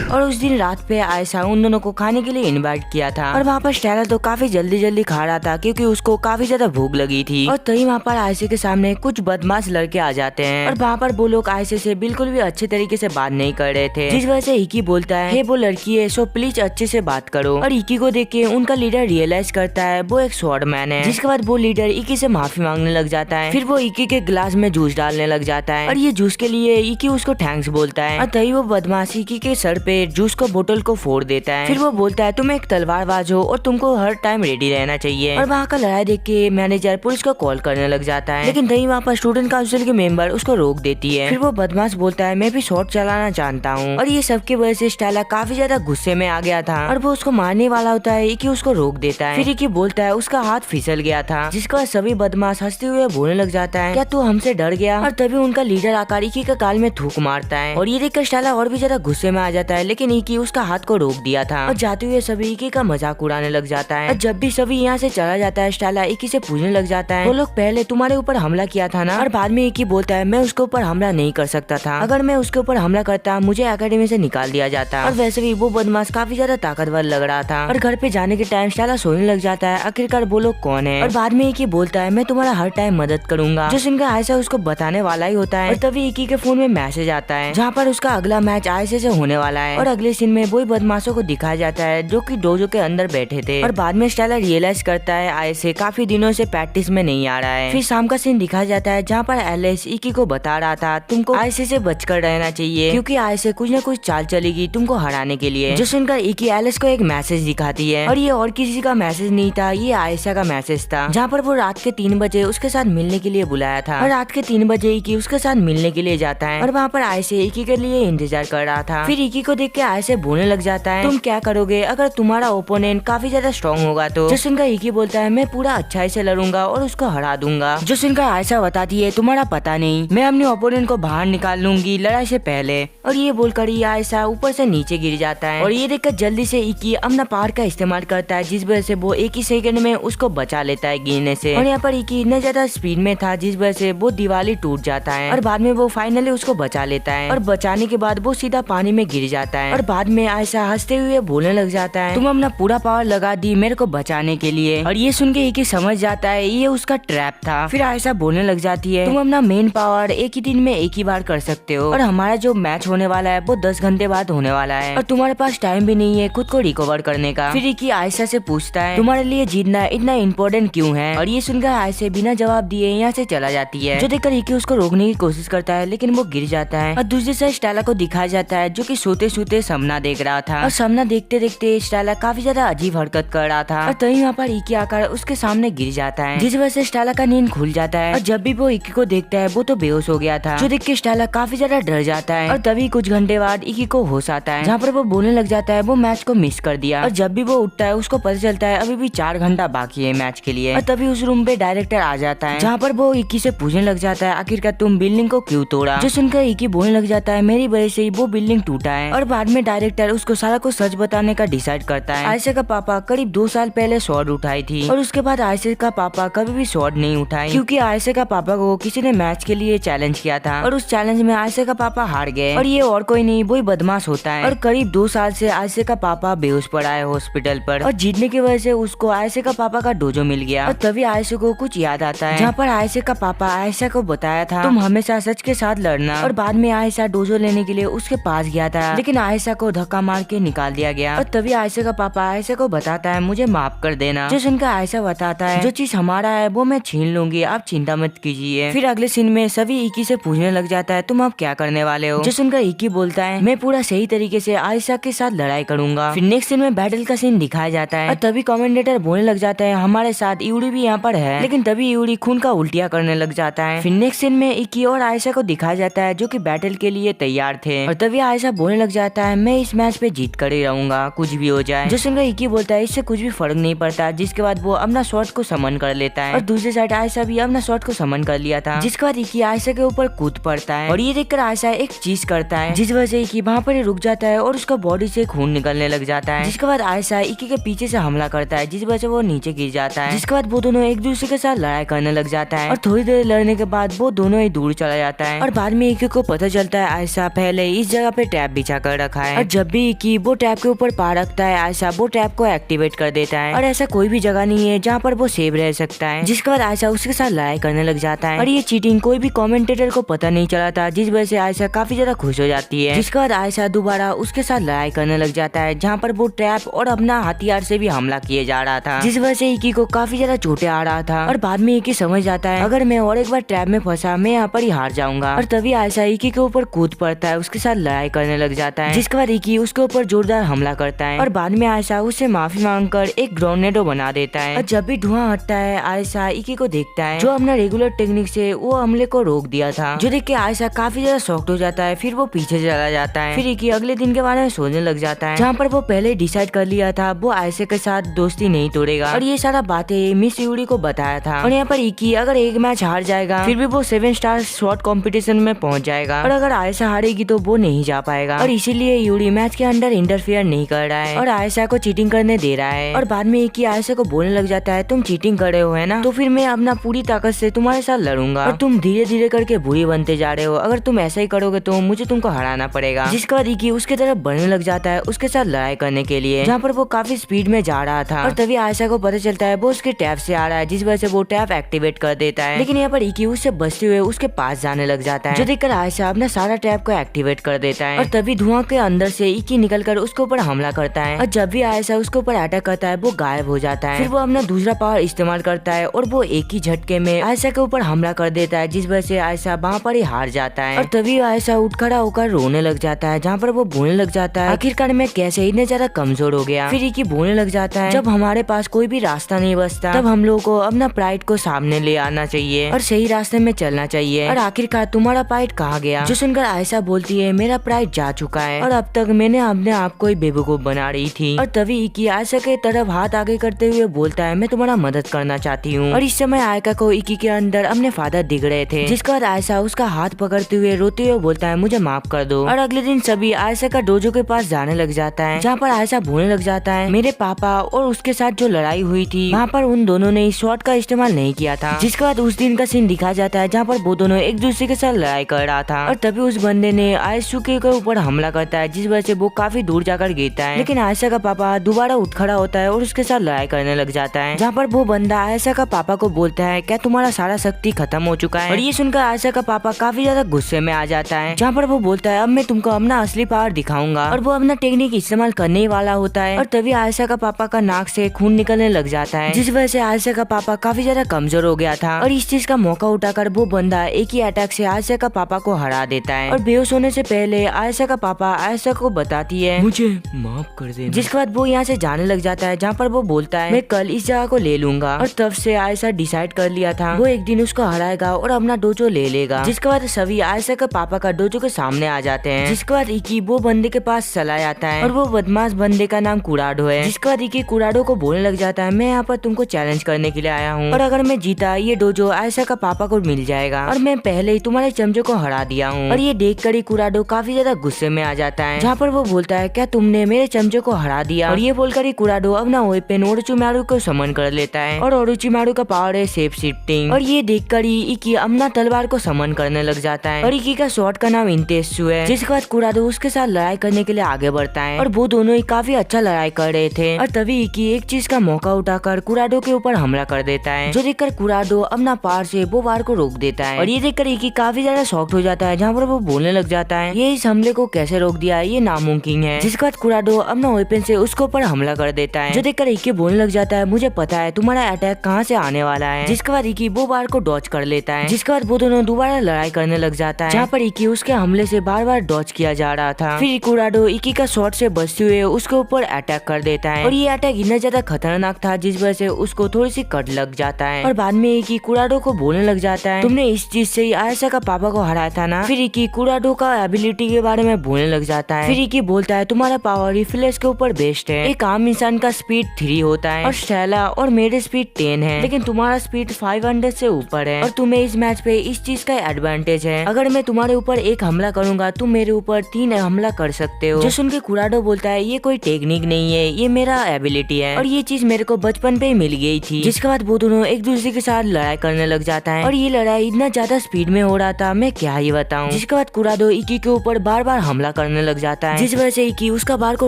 और उस दिन रात पे आयशा उन दोनों को खाने के लिए इनवाइट किया था और वहाँ पर स्टेला तो काफी जल्दी जल्दी खा रहा था क्योंकि उसको काफी ज्यादा भूख लगी थी और तभी वहाँ पर आयशा के सामने कुछ बदमाश लड़के आ जाते हैं और वहाँ पर वो लोग आयशा से बिल्कुल भी अच्छे तरीके से बात नहीं कर रहे थे, जिस वजह से इकी बोलता है वो लड़की है सो प्लीज अच्छे से बात करो और इकी को देख के उनका लीडर रियलाइज करता है वो एक स्वॉर्ड मैन है, जिसके बाद वो लीडर इकी से माफी मांगने लग जाता है। फिर वो इकी के गिलास में जूस डालने लग जाता है और ये जूस के लिए इकी उसको थैंक्स बोलता है और तभी वो बदमाश इकी के सर पे जूस को बोतल को फोड़ देता है। फिर वो बोलता है तुम एक तलवारबाज हो और तुमको हर टाइम रेडी रहना चाहिए और वहाँ का लड़ाई देख के मैनेजर पुलिस को कॉल करने लग जाता है, लेकिन तभी वहाँ पर स्टूडेंट काउंसिल के मेंबर उसको रोक देती है। फिर वो बदमाश बोलता है मैं भी शॉट चलाना जानता हूँ और ये सबकी वजह से स्टेला काफी ज्यादा गुस्से में आ गया था और वो उसको मारने वाला होता है, इकी उसको रोक देता है। फिर इकी बोलता है उसका हाथ फिसल गया था, जिसका सभी बदमाश हंसते हुए बोलने लग जाता है क्या तू हमसे डर गया, और तभी उनका लीडर आकर इकी का गाल में थूक मारता है और ये देखकर स्टेला और भी ज्यादा गुस्से में आ जाता है, लेकिन इकी उसका हाथ को रोक दिया था और जाते हुए सभी इकी का मजाक उड़ाने लग जाता है। और जब भी सभी यहाँ से चला जाता है स्टेला इकी से पूछने लग जाता है वो लोग पहले तुम्हारे ऊपर हमला किया था ना, और बाद में इकी बोलता है मैं उसके ऊपर हमला नहीं कर सकता था, अगर मैं उसके ऊपर हमला करता मुझे एकेडमी से निकाल दिया जाता। और वैसे भी वो बदमाश काफी ज्यादा ताकतवर लग रहा था और घर पे जाने के टाइम स्टेला सोने लग जाता है। आखिरकार वो लोग कौन है, और बाद में इकी बोलता है मैं तुम्हारा हर टाइम मदद करूंगा, जो सुनकर आयशा उसको बताने वाला ही होता है और तभी इकी के फोन में मैसेज आता है जहाँ पर उसका अगला मैच आयशा से होने वाला है और अगले सीन में वही बदमाशों को दिखाया जाता है जो कि डोजो के अंदर बैठे थे। और बाद में स्टेला रियलाइज करता है आयशा काफी दिनों से प्रैक्टिस में नहीं आ रहा है। फिर शाम का सीन दिखाया जाता है जहाँ पर एलिस इकी को बता रहा था तुमको आयशा से बचकर रहना चाहिए क्योंकि आयशा कुछ न कुछ चाल चलेगी तुमको हराने के लिए, जो सुनकर इकी एलिस को एक मैसेज दिखाती है और ये और किसी का मैसेज नहीं था, ये आयशा का मैसेज था जहाँ पर वो रात के 3 बजे उसके साथ मिलने के लिए बुलाया था और रात के 3 बजे इकी उसके साथ मिलने के लिए जाता है और वहाँ पर आयशा इकी के लिए इंतजार कर रहा था। फिर इकी को देख के आयशा बोलने लग जाता है, तुम क्या करोगे अगर तुम्हारा ओपोनेंट काफी ज्यादा स्ट्रॉन्ग होगा तो? जो सुनकर इकी बोलता है, मैं पूरा अच्छाई से लड़ूंगा और उसको हरा दूंगा। जो सुनकर आयशा बताती है, तुम्हारा पता नहीं, मैं अपने ओपोनेंट को बाहर निकाल लूंगी लड़ाई से पहले। और ये बोलकर ही आयशा ऊपर से नीचे गिर जाता है और ये देखकर जल्दी से इकी अपना पावर का इस्तेमाल करता है, जिस वजह से वो एक ही सेकंड में उसको बचा लेता है गिरने से। और यहाँ पर इकी इतना ज्यादा स्पीड में था जिस वजह से वो दीवार टूट जाता है और बाद में वो फाइनली उसको बचा लेता है। और बचाने के बाद वो सीधा पानी में गिर जाता है और बाद में आयशा हंसते हुए बोलने लग जाता है, तुम अपना पूरा पावर लगा दी मेरे को बचाने के लिए। और ये सुन के इकी समझ जाता है ये उसका ट्रैप था। फिर आयशा बोलने लग जाती है, तुम अपना मेन पावर एक ही दिन में एक ही बार कर सकते हो और हमारा जो मैच होने वाला है वो 10 घंटे बाद होने वाला है और तुम्हारे पास टाइम भी नहीं है खुद को रिकवर करने का। फिर इकी आयशा से पूछता है, तुम्हारे लिए जीतना इतना इम्पोर्टेंट क्यों है? और ये सुनकर आयशा बिना जवाब दिए यहाँ से चला जाती है। जो देखकर इकी उसको रोकने की कोशिश करता है लेकिन वो गिर जाता है। और दूसरी साइड स्टेला को दिखाया जाता है जो कि सोते सोते सपना देख रहा था और सपना देखते देखते स्टेला काफी ज्यादा अजीब हरकत कर रहा था और तभी वहाँ पर इकी आकर उसके सामने गिर जाता है, जिस वजह से स्टेला का नींद खुल जाता है। और जब भी वो इकी को देखता है वो तो बेहोश हो गया था, जो देख के स्टेला काफी ज्यादा डर जाता है। और तभी कुछ घंटे बाद इकी को होश आता है, जहाँ पर वो बोलने लग जाता है वो मैच को मिस कर दिया। और जब भी वो उठता है उसको पता चलता है अभी भी 4 घंटा बाकी है मैच के लिए। और तभी उस रूम पे डायरेक्टर आ जाता है, जहाँ पर वो इकी से पूछने लग जाता है आखिरकार तुम बिल्डिंग को क्यों तोड़ा? जो सुनकर इकी बोलने लग जाता है, मेरी वजह से ही वो बिल्डिंग टूटा है। और बाद में डायरेक्टर उसको सारा कुछ सच बताने का डिसाइड करता है। आयशा का पापा करीब 2 साल पहले स्वॉर्ड उठाई थी और उसके बाद आयशा का पापा कभी भी स्वॉर्ड नहीं उठाई, क्योंकि आयशा का पापा को किसी ने मैच के लिए चैलेंज किया था और उस चैलेंज में आयशा का पापा हार गए। और ये और कोई नहीं वही बदमाश होता है। और करीब 2 साल से आयशा का पापा बेहोश पड़ा है हॉस्पिटल पर और जीतने की वजह से उसको आयशा का पापा का डोजो मिल गया। और तभी आयशा को कुछ याद आता है, जहाँ पर आयशा का पापा आयशा को बताया था तुम हमेशा सच के साथ लड़ना। और बाद में आयशा डोजो लेने के लिए उसके पास गया था, लेकिन आयशा को धक्का मार के निकाल दिया गया। और तभी आयशा का पापा आयशा को बताता है मुझे माफ कर देना। जो सुनकर आयशा बताता है जो चीज हमारा है वो मैं छीन लूंगी, आप चिंता मत कीजिए। फिर अगले सीन में सभी इकी से पूछने लग जाता है तुम अब क्या करने वाले हो? जो सुनकर इकी बोलता है मैं पूरा सही तरीके से आयशा के साथ लड़ाई करूंगा। फिर नेक्स्ट सीन में बैटल का सीन दिखाया जाता है और तभी कमेंटेटर बोलने लग जाता है हमारे साथ यूडी भी यहाँ पर है, लेकिन तभी यूडी खून का उल्टिया करने लग जाता है। फिर नेक्स्ट सीन में इकी और आयशा को दिखाया जाता है जो कि बैटल के लिए तैयार थे और तभी आयशा बोलने लग जाता है मैं इस मैच पे जीत कर ही रहूंगा कुछ भी हो जाए। जो सुनकर इकी बोलता है इससे कुछ भी फर्क नहीं पड़ता, जिसके बाद वो अपना शॉट को समन कर लेता है और दूसरी साइड आयशा भी अपना शॉट को समन कर लिया था, जिसके बाद इकी आयशा के ऊपर कूद पड़ता है और ये देखकर आयशा एक चीज करता है जिस वजह से इकी वहाँ पर रुक जाता है और उसका बॉडी से खून निकलने लग जाता है। जिसके बाद आयशा इकी के पीछे से हमला करता है जिस वजह से वो नीचे गिर जाता है। जिसके बाद वो दोनों एक दूसरे के साथ लड़ाई करने लग जाता है और थोड़ी देर लड़ने के बाद वो दोनों ही दूर चला जाता है। और बाद में इकी को पता चलता है आयशा पहले इस जगह पे टैप बिछा कर रखा है और जब भी इकी वो टैप के ऊपर पा रखता है आयशा वो टैप को एक्टिवेट कर देता है और ऐसा कोई भी जगह नहीं है जहाँ पर वो सेव रह सकता है। जिसके बाद आयशा उसके साथ लड़ाई करने लग जाता है और ये चीटिंग कोई भी कमेंटेटर को पता नहीं चला था, जिस वजह से आयशा काफी ज्यादा खुश हो जाती है। जिसके बाद आयशा दोबारा उसके साथ लड़ाई करने लग जाता है जहाँ पर वो ट्रैप और अपना हथियार से भी हमला किए जा रहा था, जिस वजह से इकी को काफी ज्यादा चोटें आ रहा था। और बाद में इकी समझ जाता है अगर मैं और एक बार ट्रैप में फंसा मैं यहाँ पर ही हार जाऊंगा। और तभी आयशा इकी के ऊपर कूद पड़ता है, उसके साथ लड़ाई करने लग जाता है, जिसके बाद इकी उसके ऊपर जोरदार हमला करता है और बाद में आयशा उससे माफी मांगकर एक ग्रेनेडो बना देता है। और जब भी धुआं हटता है आयशा इकी को देखता है जो अपना रेगुलर टेक्निक से वो हमले को रोक दिया था, जो देख के आयशा काफी ज्यादा शॉक्ड हो जाता है। फिर वो पीछे चला जाता है। फिर इकी अगले दिन के बारे में सोचने लग जाता है, जहाँ पर वो पहले डिसाइड कर लिया था वो आयशा के साथ दोस्ती नहीं तोड़ेगा और ये सारा बातें मिस यूडी को बताया था। और यहाँ पर इकी अगर एक मैच हार जाएगा फिर भी वो 7 स्टार शॉट कंपटीशन में पहुंच जाएगा और अगर आयशा हारेगी तो वो नहीं जा पाएगा और इसीलिए यूडी मैच के अंदर इंटरफेयर नहीं कर रहा है और आयशा को चीटिंग करने दे रहा है। और बाद में इकी आयशा को बोलने लग जाता है तुम चीटिंग कर रहे हो है ना, तो फिर मैं अपना पूरी ताकत से तुम्हारे साथ लड़ूंगा और तुम धीरे धीरे करके बुरी बनते जा रहे हो, अगर तुम ऐसा ही करोगे तो मुझे तुमको हराना पड़ेगा। जिसके बाद इकी उसके तरफ बढ़ने लग जाता है उसके साथ लड़ाई करने के लिए, जहाँ पर वो काफी स्पीड में जा रहा था। और तभी आयशा को पता चलता है वो उसके टैप से आ रहा है, जिस वजह से वो टैप एक्टिवेट कर देता है। लेकिन यहाँ पर इकी उससे बचते हुए उसके पास जाने लग जाता है, जो देखकर आयशा अपना सारा टैप को एक्टिवेट कर देता है। और तभी धुआं के अंदर से इकी निकलकर उसके ऊपर हमला करता है और जब भी आयशा उसके ऊपर अटैक करता है वो गायब हो जाता है। फिर वो अपना दूसरा पावर इस्तेमाल करता है और वो एक ही झटके में आयशा के ऊपर हमला कर देता है, जिस वजह से आयशा वहाँ पर ही हार जाता है। और तभी आयशा उठ खड़ा होकर रोने लग जाता है, जहाँ पर वो बोलने लग जाता है आखिरकार मैं कैसे इतने ज्यादा कमजोर हो गया। फिर इकी बोलने लग जाता है जब हमारे पास कोई भी रास्ता नहीं बचता तब हम लोगों को अपना प्राइड को सामने ले आना चाहिए और सही रास्ते में चलना चाहिए। और आखिरकार तुम्हारा प्राइड कहाँ गया? जो सुनकर आयशा बोलती है मेरा प्राइड जा चुका चुका है और अब तक मैंने अपने आप को ही बेवकूफ बना रही थी। और तभी इकी आयशा के तरफ हाथ आगे करते हुए बोलता है मैं तुम्हारा मदद करना चाहती हूँ। और इस समय आयका को इकी के अंदर अपने फादर दिख रहे थे, जिसके बाद आयशा उसका हाथ पकड़ते हुए रोते हुए बोलता है मुझे माफ कर दो। और अगले दिन सभी आयशा का डोजो के पास जाने लग जाता है, जहाँ पर आयशा बोलने लग जाता है मेरे पापा और उसके साथ जो लड़ाई हुई थी वहाँ पर उन दोनों ने इस शॉट का इस्तेमाल नहीं किया था। जिसके बाद उस दिन का सीन दिखाया जाता है जहाँ पर वो दोनों एक दूसरे के साथ लड़ाई कर रहा था। और तभी उस बंदे ने आयशा के ऊपर हमला करता है, जिस वजह से वो काफी दूर जाकर गिरता है। लेकिन आयशा का पापा दोबारा उठ खड़ा होता है और उसके साथ लड़ाई करने लग जाता है, जहाँ पर वो बंदा आयशा का पापा को बोलता है क्या तुम्हारा सारा शक्ति खत्म हो चुका है। और ये सुनकर आयशा का पापा काफी ज्यादा गुस्से में आ जाता है, जहाँ पर वो बोलता है अब मैं तुमको अपना असली पावर दिखाऊंगा। और वो अपना टेक्निक इस्तेमाल करने ही वाला होता है और तभी आयशा का पापा का नाक से खून निकलने लग जाता है, जिस वजह से आयशा का पापा काफी ज्यादा कमजोर हो गया था। और इस चीज का मौका उठाकर वो बंदा एक ही अटैक से आयशा का पापा को हरा देता है। और बेहोश होने से पहले आयशा का पापा आयशा को बताती है मुझे माफ कर दे। जिसके बाद वो यहाँ से जाने लग जाता है, जहाँ पर वो बोलता है मैं कल इस जगह को ले लूंगा। और तब से आयशा डिसाइड कर लिया था वो एक दिन उसको हराएगा और अपना डोजो ले लेगा। जिसके बाद सभी आयशा के पापा का डोजो के सामने आ जाते हैं। जिसके बाद इकी वो बंदे के पास चला जाता है और वो बदमाश बंदे का नाम कुराडो है। जिसके बाद इकी कुराडो को बोलने लग जाता है मैं यहाँ पर तुमको चैलेंज करने के लिए आया हूँ और अगर मैं जीता ये डोजो आयशा का पापा को मिल जाएगा और मैं पहले ही तुम्हारे चमचों को हरा दिया हूँ। और ये देख कर ही कुराडो काफी ज्यादा गुस्से में आ जाता है, जहाँ पर वो बोलता है क्या तुमने मेरे चमचों को हरा दिया। और ये बोलकर ही कुराडो अपना वेपन ओरोचिमारू को समन कर लेता है और ओरोचिमारू का पावर है शेप शिफ्टिंग। और ये देखकर ही इकी अपना तलवार को समन करने लग जाता है और इकी का शॉट का नाम इंटेसु है। जिसके बाद कुराडो उसके साथ लड़ाई करने के लिए आगे बढ़ता है और वो दोनों ही काफी अच्छा लड़ाई कर रहे थे। और तभी इकी एक चीज का मौका उठाकर कुराडो के ऊपर हमला कर देता है, जो देखकर कुराडो अपना पार से वो वार को रोक देता है। और ये देखकर इकी काफी ज्यादा शॉक्ड हो जाता है, जहाँ पर वो बोलने लग जाता है ये इस हमले को कैसे रोक दिया ये नामुमकिन है। जिसके बाद कुराडो अपना वेपन से उसके ऊपर हमला कर देता है, जो देखकर इकी बोलने लग जाता है मुझे पता है तुम्हारा अटैक कहाँ से आने वाला है। जिसके बाद इकी वो वार को डॉज कर लेता है। जिसके बाद वो दोनों दोबारा लड़ाई करने लग जाता है, जहाँ पर इकी उसके हमले से बार बार डॉज किया जा रहा था। फिर कुराडो इकी का शॉट से बचते हुए उसके ऊपर अटैक कर देता है और ये अटैक इतना ज्यादा खतरनाक था जिस वजह से उसको थोड़ी सी कट लग जाता है। और बाद में इकी कुराडो को बोलने लग जाता है तुमने इस चीज से आयशा का पापा को हराया था ना। फिर इकी कुराडो का एबिलिटी के बारे में बोलने लग जाता है। फिर इकी बोलता है तुम्हारा पावर रिफ्लेक्स के ऊपर बेस्ड है, एक आम इंसान का स्पीड 3 होता है और स्टेला और मेरे स्पीड 10 है, लेकिन तुम्हारा स्पीड 500 से ऊपर है और तुम्हें इस मैच पे इस चीज का एडवांटेज है। अगर मैं तुम्हारे ऊपर एक हमला करूंगा तुम मेरे ऊपर 3 हमला कर सकते हो। जो सुन के कुराडो बोलता है ये कोई टेक्निक नहीं है ये मेरा एबिलिटी है और ये चीज मेरे को बचपन पे ही मिल गई थी। जिसके बाद वो दोनों एक दूसरे के साथ लड़ाई करने लग जाता है और ये लड़ाई इतना ज्यादा स्पीड में हो रहा था मैं क्या ही बताऊं। जिसके बाद कुराडो इकी के ऊपर बार बार हमला करने लग जाता है, जिस वजह से इकी उसका बार को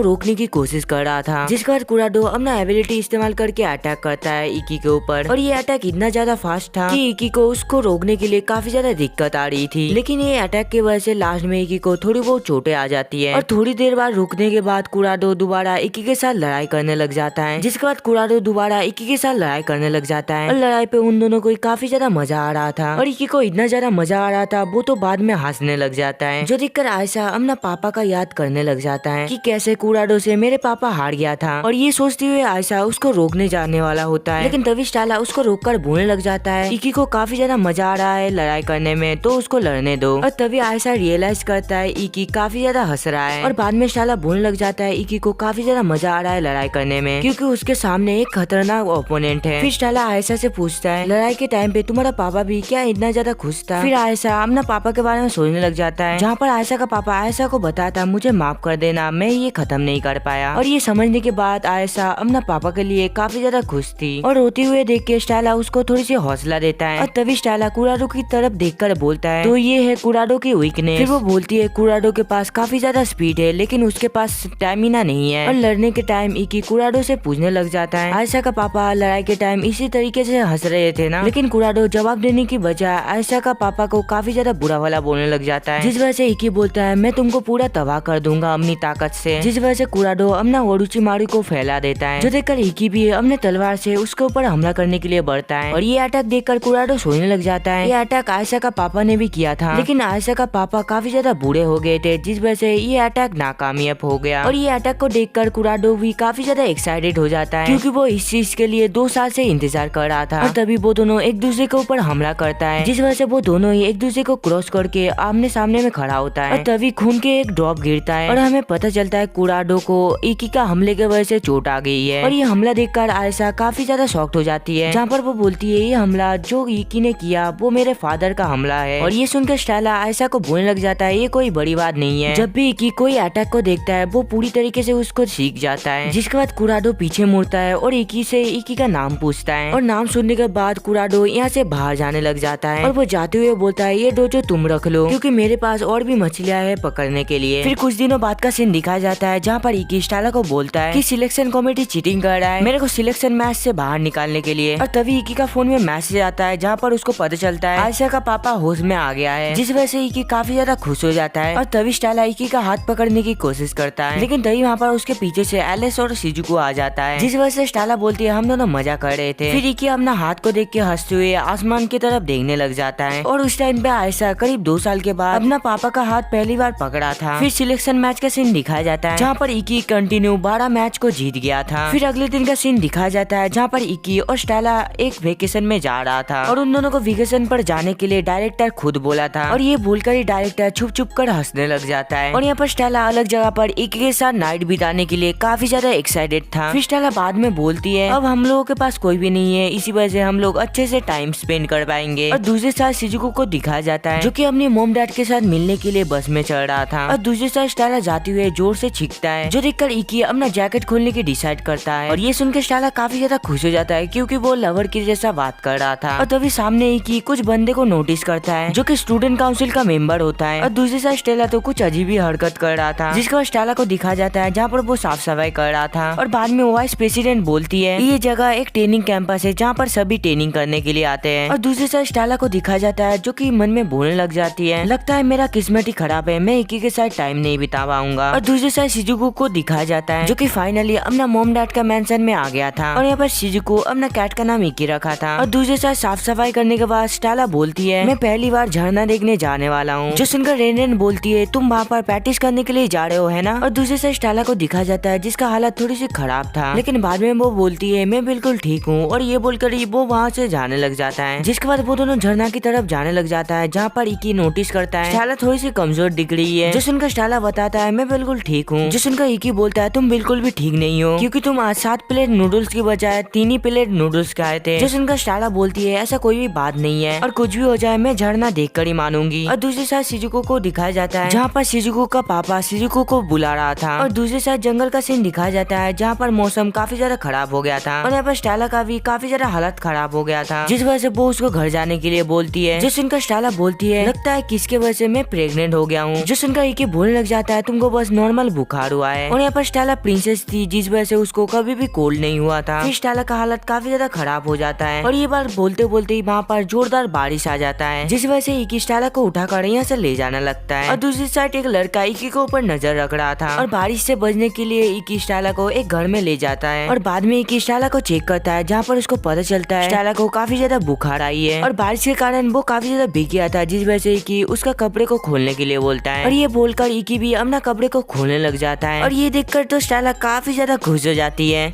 रोकने की कोशिश कर रहा था। जिसके बाद कुराडो अपना एबिलिटी इस्तेमाल करके अटैक करता है इकी के ऊपर और ये अटैक इतना ज्यादा फास्ट था कि इकी को उसको रोकने के लिए काफी ज्यादा दिक्कत आ रही थी। लेकिन ये अटैक की वजह से लास्ट में इकी को थोड़ी बहुत चोटें आ जाती है और थोड़ी देर बाद रुकने के बाद कुराडो दोबारा इकी के साथ लड़ाई करने लग जाता है। जिसके बाद कुराडो दोबारा इकी के साथ लड़ाई करने लग जाता है और लड़ाई पे उन दोनों को काफी ज्यादा मजा आ रहा था और इकी को इतना ज्यादा मजा आ रहा था वो तो बाद में हंसने लग जाता है, जो देखकर आयशा अपना पापा का याद करने लग जाता है कि कैसे कुराडो से मेरे पापा हार गया था। और ये सोचते हुए आयशा उसको रोकने जाने वाला होता है, लेकिन तभी स्टेला उसको रोककर बोलने लग जाता है इकी को काफी ज्यादा मजा आ रहा है लड़ाई करने में तो उसको लड़ने दो। और तभी आयशा रियलाइज करता है इकी काफी ज्यादा हंस रहा है और बाद में स्टेला बोलने लग जाता है इकी को काफी ज्यादा मजा आ रहा है लड़ाई करने में क्योंकि उसके सामने एक खतरनाक ओपोनेंट है। फिर स्टेला आयशा से पूछता है लड़ाई के टाइम पे तुम्हारा पापा भी क्या इतना ज्यादा खुश था। फिर आयशा अपना पापा के बारे में सोचने लग जाता है, जहाँ पर आयशा का पापा आयशा को बताता मुझे माफ कर देना मैं ये खत्म नहीं कर पाया। और ये समझने के बाद आयशा अपना पापा के लिए काफी ज्यादा खुश थी और रोते हुए देख के स्टेला उसको थोड़ी सी हौसला देता है। और तभी स्टेला कुराडो की तरफ देखकर बोलता है तो ये है कुराडो की वीकनेस। फिर वो बोलती है कुराडो के पास काफी ज्यादा स्पीड है लेकिन उसके पास स्टैमिना नहीं है। और लड़ने के टाइम इकी कुराडो से पूछने लग जाता है आयशा का पापा लड़ाई के टाइम इसी तरीके से हंस रहे थे ना। लेकिन कुराडो जवाब देने की बजाय आयशा का पापा को काफी ज्यादा बुरा वाला बोलने लग जाता है, जिस वजह से इकी बोलता है मैं तुमको पूरा तबाह कर दूंगा अपनी ताकत से। जिस वजह से कुराडो अपना ओरोचिमारू को फैला देता है, जो देखकर इकी भी अपने तलवार से उसके ऊपर हमला करने के लिए बढ़ता है। और ये अटैक देखकर कुराडो सोचने लग जाता है ये अटैक आयशा का पापा ने भी किया था, लेकिन आयशा का पापा काफी ज्यादा बूढ़े हो गए थे जिस वजह से ये अटैक नाकामयाब हो गया। और ये अटैक को देखकर कुराडो भी काफी ज्यादा एक्साइटेड हो जाता है क्योंकि वो इस चीज के लिए 2 साल से इंतजार कर रहा था। और तभी वो दोनों एक दूसरे के ऊपर हमला करता है, जिस वजह से वो दोनों ही एक दूसरे को क्रॉस करके आमने सामने में खड़ा होता है। और तभी खून की के एक ड्रॉप गिरता है और हमें पता चलता है कुराडो को इकी का हमले के वजह से चोट आ गई है। और ये हमला देखकर आयशा काफी ज्यादा शॉक्ड हो जाती है, जहाँ पर वो बोलती है ये हमला जो इकी ने किया वो मेरे फादर का हमला है। और ये सुनकर स्टेला आयशा को बोलने लग जाता है ये कोई बड़ी बात नहीं है। जब भी इकी कोई अटैक को देखता है वो पूरी तरीके से उसको सीख जाता है। जिसके बाद कुराडो पीछे मुड़ता है और इकी से इकी का नाम पूछता है और नाम सुनने के बाद कुराडो यहाँ से बाहर जाने लग जाता है और वो जाते हुए बोलता है ये डोजो तुम रख लो क्योंकि मेरे पास और भी मछलियाँ है पकड़ने के लिए। फिर कुछ दिनों बाद का सीन दिखाया जाता है जहाँ पर इकी स्टेला को बोलता है कि सिलेक्शन कमेटी चीटिंग कर रहा है मेरे को सिलेक्शन मैच से बाहर निकालने के लिए। और तभी इकी का फोन में मैसेज आता है जहाँ पर उसको पता चलता है आयशा का पापा होश में आ गया है, जिस वजह से इकी काफी ज्यादा खुश हो जाता है। और तभी स्टेला इकी का हाथ पकड़ने की कोशिश करता है, लेकिन तभी वहाँ पर उसके पीछे से एलिस और शिजुको आ जाता है, जिस वजह से स्टेला बोलती है हम दोनों मजा कर रहे थे। फिर इकी अपना हाथ को देख के हंसते हुए आसमान की तरफ देखने लग जाता है। और उस टाइम पे आयशा करीब 2 साल के बाद अपना पापा का हाथ पहली बार पकड़ा था। फिर सिलेक्शन मैच का सीन दिखाया जाता है जहाँ पर इकी कंटिन्यू 12 मैच को जीत गया था। फिर अगले दिन का सीन दिखाया जाता है जहाँ पर इकी और स्टेला एक वेकेशन में जा रहा था और उन दोनों को वेकेशन पर जाने के लिए डायरेक्टर खुद बोला था। और ये भूलकर ही डायरेक्टर छुप छुप कर हंसने लग जाता है। और यहाँ पर स्टेला अलग जगह पर इकी के साथ नाइट बिताने के लिए काफी ज्यादा एक्साइटेड था। फिर स्टेला बाद में बोलती है अब हम लोगों के पास कोई भी नहीं है, इसी वजह से हम लोग अच्छे से टाइम स्पेंड कर पाएंगे। और दूसरे साइड शिजुको को दिखाया जाता है जो कि अपनी मॉम डैड के साथ मिलने के लिए बस में चढ़ रहा था। और दूसरे साइड स्टेला जाते हुए जोर से छींकता है जो देखकर इकी अपना जैकेट खोलने की डिसाइड करता है। और ये सुनकर स्टेला काफी ज्यादा खुश हो जाता है क्योंकि वो लवर की जैसा बात कर रहा था। और तभी सामने इकी कुछ बंदे को नोटिस करता है जो कि स्टूडेंट काउंसिल का मेंबर होता है। और दूसरी साइड स्टेला तो कुछ अजीब ही हरकत कर रहा था, जिसके बाद स्टेला को दिखाया जाता है जहाँ पर वो साफ सफाई कर रहा था। और बाद में वाइस प्रेसिडेंट बोलती है ये जगह एक ट्रेनिंग कैंपस है जहाँ पर सभी ट्रेनिंग करने के लिए आते हैं। और दूसरी साइड स्टेला को दिखाया जाता है जो कि मन में बोलने लग जाती है लगता है मेरा किस्मत ही खराब है, मैं इकी के साथ टाइम नहीं बिता पाऊंगा। और दूसरी साइड शिजुको को दिखाया जाता है जो कि फाइनली अपना मॉम डैड का मेंशन में आ गया था। और यहाँ पर शिजुको अपना कैट का नाम इकी रखा था। और दूसरी साइड साफ सफाई करने के बाद स्टेला बोलती है मैं पहली बार झरना देखने जाने वाला हूँ, जो सुनकर रेन बोलती है तुम वहाँ पर प्रैक्टिस करने के लिए जा रहे हो है ना। और दूसरी साइड स्टेला को दिखाया जाता है जिसका हालत थोड़ी सी खराब था, लेकिन बाद में वो बोलती है मैं बिल्कुल ठीक हूँ। और ये बोलकर वो वहाँ से जाने लग जाता है, जिसके बाद वो दोनों झरना की तरफ जाने लग जाता है जहाँ पर इकी नोटिस करता है स्टेला थोड़ी सी कमजोर दिख रही है, जो सुनकर स्टेला बताता है मैं बिल्कुल ठीक हूँ। जो सुनकर इकी बोलता है तुम बिल्कुल भी ठीक नहीं हो क्योंकि तुम आज 7 प्लेट नूडल्स की बजाय 3 ही प्लेट नूडल्स खाए थे। जो सुनकर स्टेला बोलती है ऐसा कोई भी बात नहीं है और कुछ भी हो जाए मैं झरना देख कर ही मानूंगी। और दूसरी साइड शिजुको को दिखाया जाता है जहाँ पर शिजुको का पापा शिजुको को बुला रहा था। और दूसरी साइड जंगल का सीन दिखाया जाता है जहाँ पर मौसम काफी ज्यादा खराब हो गया था और यहाँ पर स्टेला का भी काफी ज्यादा हालत खराब हो गया था, जिस वजह से वो उसको घर जाने के लिए बोलती है। जो सुनकर स्टेला बोलती है लगता है किसके वजह से मैं प्रेग्नेंट हो गया हूँ। जो सुनकर इकी बोलने लग जाता है तुमको बस नॉर्मल बुखार हुआ है। और यहाँ पर स्टेला प्रिंसेस थी जिस वजह से उसको कभी भी कोल्ड नहीं हुआ था। फिर स्टेला का हालत काफी ज्यादा खराब हो जाता है और ये बार बोलते बोलते ही वहाँ पर जोरदार बारिश आ जाता है, जिस वजह से इकी स्टेला को उठाकर यहाँ से ले जाना लगता है। और दूसरी साइड एक लड़का इकी के ऊपर नजर रख रहा था और बारिश से बचने के लिए इकी स्टेला को एक घर में ले जाता है। और बाद में इकी स्टेला को चेक करता है जहाँ पर उसको पता चलता है स्टेला को काफी ज्यादा बुखार आई है और बारिश के कारण वो काफी ज्यादा भीग गया था, जिस वजह से इकी उसका कपड़े को खोलने के लिए बोलता है। और ये बोलकर इकी भी अपना कपड़े को खोलने लग जाता है और ये देखकर तो स्टेला काफी ज्यादा खुश हो जाती है।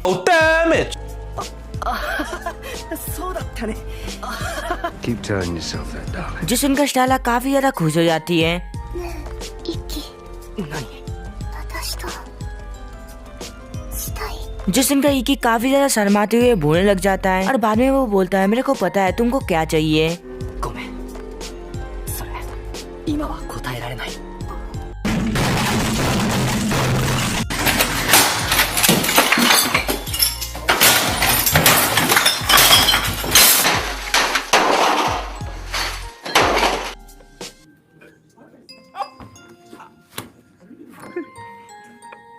Keep telling yourself that, darling. जो सुनकर स्टेला काफी ज्यादा खुश हो जाती है। 私としたい जो सुनकर इकी काफी ज्यादा शर्माते हुए बोलने लग जाता है और बाद में वो बोलता है मेरे को पता है तुमको क्या चाहिए। ごめんそれ今は答えられない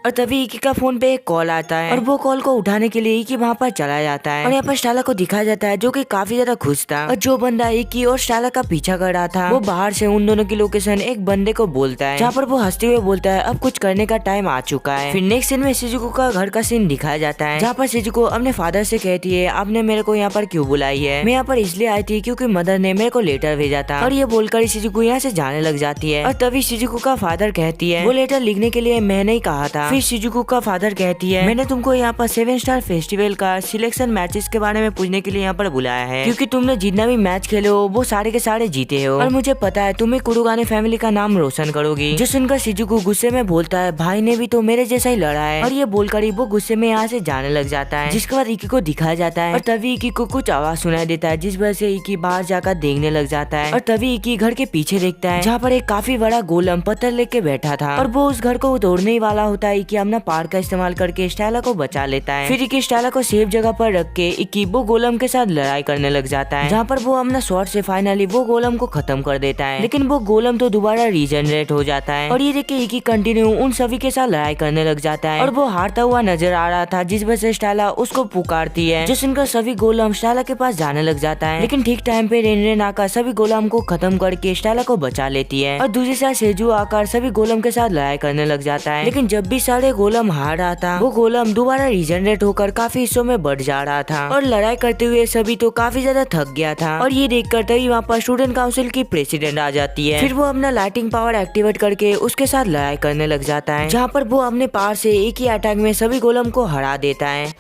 और तभी इकी का फोन पे एक कॉल आता है और वो कॉल को उठाने के लिए इकी वहाँ पर चला जाता है। और यहाँ पर स्टेला को दिखाया जाता है जो कि काफी ज्यादा खुश था। और जो बंदा इकी और स्टेला का पीछा कर रहा था वो बाहर से उन दोनों की लोकेशन एक बंदे को बोलता है, जहाँ पर वो हंसते हुए बोलता है अब कुछ करने का टाइम आ चुका है। फिर नेक्स्ट सीन में शिजुको का घर का सीन दिखाया जाता है जहाँ पर शिजुको अपने फादर से कहती है आपने मेरे को यहाँ पर क्यों बुलाई है, मैं यहाँ पर इसलिए आई थी क्योंकि मदर ने मेरे को लेटर भेजा था। और ये बोलकर शिजुको यहाँ से जाने लग जाती है। और तभी शिजुको का फादर कहती है वो लेटर लिखने के लिए मैंने ही कहा था। फिर शिजुको का फादर कहती है मैंने तुमको यहाँ पर 7 स्टार फेस्टिवल का सिलेक्शन मैचेस के बारे में पूछने के लिए यहाँ पर बुलाया है, क्योंकि तुमने जितना भी मैच खेले हो वो सारे के सारे जीते हो और मुझे पता है तुम्हें कुरुगाने फैमिली का नाम रोशन करोगी। जो सुनकर शिजुको गुस्से में बोलता है भाई ने भी तो मेरे जैसा ही लड़ा है, और ये बोलकर ही वो गुस्से में यहाँ से जाने लग जाता है। जिसके बाद इकी को दिखाया जाता है और तभी इकी को कुछ आवाज सुनाई देता है, जिस वजह से इकी बाहर जाकर देखने लग जाता है। और तभी इकी घर के पीछे देखता है जहाँ पर एक काफी बड़ा गोलम पत्थर लेके बैठा था और वो उस घर को तोड़ने ही वाला होता है। इकी अपना पार का इस्तेमाल करके स्टाइला को बचा लेता है। फिर इकी स्टाइला को सेफ जगह पर रख के इकी वो गोलम के साथ लड़ाई करने लग जाता है, जहाँ पर वो अपना शॉट से फाइनली वो गोलम को खत्म कर देता है। लेकिन वो गोलम तो दोबारा रीजनरेट हो जाता है और ये देख के इकी कंटिन्यू उन सभी के साथ लड़ाई करने लग जाता है और वो हारता हुआ नजर आ रहा था, जिस वजह से स्टाइला उसको पुकारती है। जो सुनकर सभी गोलम स्टाइला के पास जाने लग जाता है, लेकिन ठीक टाइम पे रेनरेन आकर सभी गोलम को खत्म करके स्टाइला को बचा लेती है। और दूसरी साइड सेजू आकर सभी गोलम के साथ लड़ाई करने लग जाता है, लेकिन जब भी सारे गोलम हार रहा था वो गोलम दोबारा रीजनरेट होकर काफी हिस्सों में बढ़ जा रहा था और लड़ाई करते हुए सभी तो काफी ज्यादा थक गया था। और ये देखकर तभी वहाँ पर स्टूडेंट काउंसिल की प्रेसिडेंट आ जाती है। फिर वो अपना लाइटिंग पावर एक्टिवेट करके उसके साथ लड़ाई करने लग जाता है, जहाँ पर वो अपने पावर से एक ही अटैक में सभी गोलम को हरा देता है।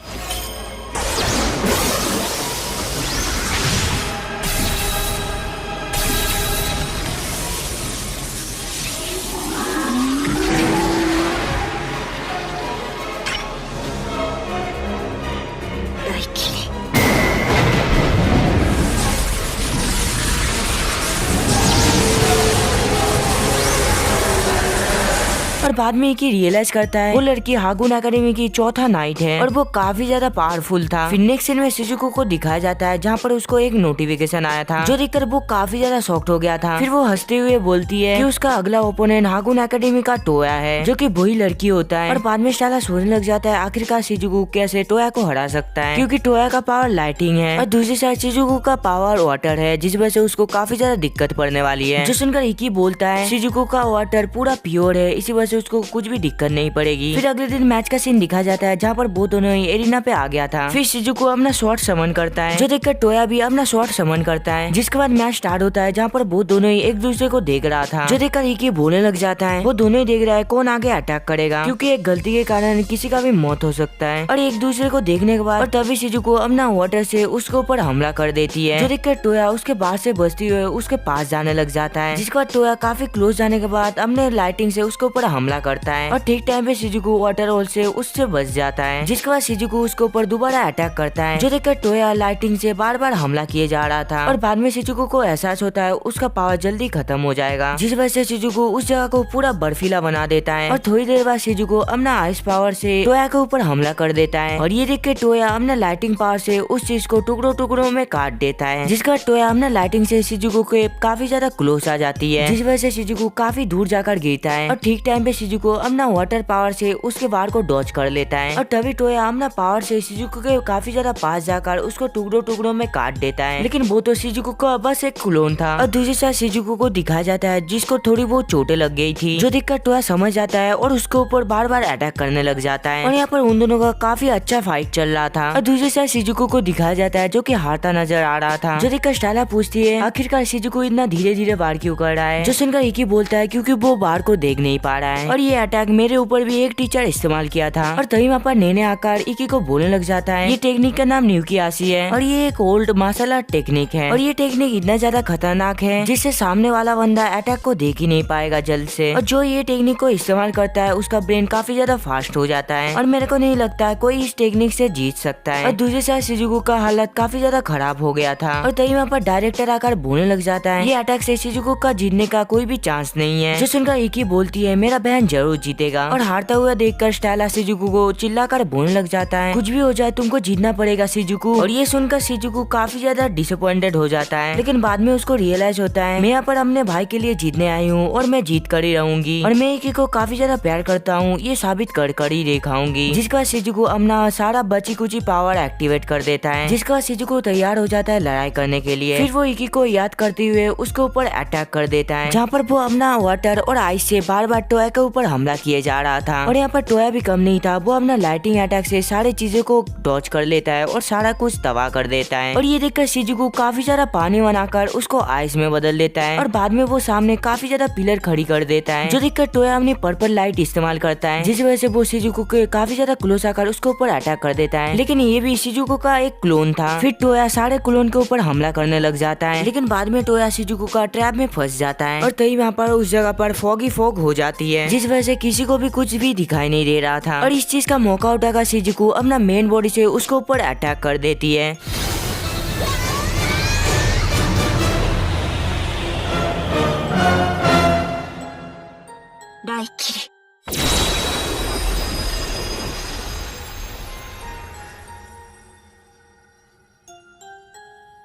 और बाद में एक ही रियलाइज करता है वो लड़की हागुन एकेडमी की चौथा नाइट है और वो काफी ज्यादा पावरफुल था। फिर नेक्स्ट सीन में शिजुको को दिखाया जाता है जहाँ पर उसको एक नोटिफिकेशन आया था, जो देखकर वो काफी ज्यादा शॉक्ड हो गया था। फिर वो हंसते हुए बोलती है कि उसका अगला ओपोनेंट हागुन एकेडमी का टोया है, जो कि वही लड़की होता है। और बाद में स्टाइला सोचने लग जाता है आखिरकार शिजुको कैसे टोया को हरा सकता है, क्योंकि टोया का पावर लाइटिंग है और दूसरी साइड शिजुको का पावर वाटर है, जिस वजह से उसको काफी ज्यादा दिक्कत पड़ने वाली है। जो सुनकर इकी बोलता है शिजुको का वाटर पूरा प्योर है, इसी वजह से उसको कुछ भी दिक्कत नहीं पड़ेगी। फिर अगले दिन मैच का सीन दिखाया जाता है जहाँ पर वो दोनों ही एरिना पे आ गया था। फिर शिजुको अपना शॉट समन करता है, जो देखकर टोया भी अपना शॉट समन करता है। जिसके बाद मैच स्टार्ट होता है जहाँ पर वो दोनों ही एक दूसरे को देख रहा था, जो देखकर इकी बोलने लग जाता है वो दोनों ही देख रहा है कौन आगे अटैक करेगा, क्योंकि एक गलती के कारण किसी का भी मौत हो सकता है। और एक दूसरे को देखने के बाद और तभी शिजुको अपना वाटर से उसके ऊपर हमला कर देती है, जो देखकर टोया उसके बाद से बचती हुए उसके पास जाने लग जाता है। जिसके बाद टोया काफी क्लोज जाने के बाद अपने लाइटिंग से उसके ऊपर हमला करता है और ठीक टाइम पे शिजुको वाटर होल से उससे बच जाता है। जिसके बाद शिजुको उसके ऊपर दोबारा अटैक करता है, जो देखकर टोया लाइटिंग से बार बार हमला किए जा रहा था। और बाद में शिजुको को एहसास होता है उसका पावर जल्दी खत्म हो जाएगा, जिस वजह से शिजुको उस जगह को पूरा बर्फीला बना देता है। और थोड़ी देर बाद शिजुको अपना आइस पावर से टोया के ऊपर हमला कर देता है और ये देख के टोया अपना लाइटिंग पावर से उस चीज को टुकड़ों टुकड़ों में काट देता है। जिसका टोया अपना लाइटिंग से शिजुको के काफी ज्यादा क्लोज आ जाती है, जिस वजह से शिजुको काफी दूर जाकर गिरता है। और ठीक टाइम पे शिजुको अपना वाटर पावर से उसके वार को डॉज कर लेता है और तभी टोया अपना पावर से शिजुको के काफी ज्यादा पास जाकर उसको टुकड़ों टुकड़ों में काट देता है। लेकिन वो तो शिजुको का बस एक क्लोन था। और दूसरी साइड शिजुको को दिखाया जाता है जिसको थोड़ी बहुत चोटें लग गई थी, जो देखकर टोया समझ जाता है और उसके ऊपर बार बार अटैक करने लग जाता है। और यहाँ पर उन दोनों का काफी अच्छा फाइट चल रहा था। और दूसरी साइड शिजुको को दिखाया जाता है जो कि हारता नजर आ रहा था, जो देखकर स्टाइला पूछती है आखिरकार शिजुको इतना धीरे धीरे वार क्यों कर रहा है। जो सुनकर इकी बोलता है क्योंकि वो वार को देख नहीं पा रहा है और ये अटैक मेरे ऊपर भी एक टीचर इस्तेमाल किया था। और तभी वहाँ पर नेने आकर इकी को बोलने लग जाता है ये टेक्निक का नाम न्यूकियासी है और ये एक ओल्ड मार्शल आर्ट टेक्निक है और ये टेक्निक इतना ज्यादा खतरनाक है जिससे सामने वाला बंदा अटैक को देख ही नहीं पाएगा जल्द से। और जो ये टेक्निक को इस्तेमाल करता है उसका ब्रेन काफी ज्यादा फास्ट हो जाता है और मेरे को नहीं लगता है कोई इस टेक्निक से जीत सकता है। और दूसरी साइड शिजुको का हालत काफी ज्यादा खराब हो गया था और तभी वहाँ पर डायरेक्टर आकर बोलने लग जाता है ये अटैक से शिजुको का जीतने का कोई भी चांस नहीं है। जो सुनकर इकी बोलती है मेरा बहन जरूर जीतेगा और हारता हुआ देखकर स्टाइला शिजुको को चिल्लाकर बोलने लग जाता है कुछ भी हो जाए तुमको जीतना पड़ेगा शिजुको। और ये सुनकर शिजुको काफी ज्यादा डिसअपॉइंटेड हो जाता है, लेकिन बाद में उसको रियलाइज होता है मैं यहाँ पर अपने भाई के लिए जीतने आई हूँ और मैं जीत कर ही रहूंगी और मैं इकी को काफी ज्यादा प्यार करता हूँ ये साबित कर ही दिखाऊंगी। जिसका शिजुको अपना सारा बची कुची पावर एक्टिवेट कर देता है, जिसका शिजुको तैयार हो जाता है लड़ाई करने के लिए। फिर वो इकी को याद करते हुए उसके ऊपर अटैक कर देता है, जहाँ पर वो अपना वाटर और आइस से बार बार टोया के ऊपर हमला किए जा रहा था। और यहाँ पर टोया भी कम नहीं था, वो अपना लाइटिंग अटैक से सारी चीजों को डॉच कर लेता है और सारा कुछ तबाह कर देता है। और ये देखकर शिजुको काफी सारा पानी बनाकर उसको आइस में बदल देता है और बाद में वो सामने काफी ज्यादा पिलर खड़ी कर देता है, जो देखकर टोया अपनी पर्पल लाइट इस्तेमाल करता है, जिस वजह से वो शिजुको के काफी ज्यादा क्लोज आकर उसके ऊपर अटैक कर देता है। लेकिन ये भी शिजुको का एक क्लोन था। फिर टोया सारे क्लोन के ऊपर हमला करने लग जाता है, लेकिन बाद में टोया शिजुको का ट्रैप में फंस जाता है और तभी वहाँ पर उस जगह पर फॉगी फॉग हो जाती है, जिस वजह से किसी को भी कुछ भी दिखाई नहीं दे रहा था। और इस चीज का मौका उठाकर शिजुको अपना मेन बॉडी से उसके ऊपर अटैक कर देती है। Daikiri.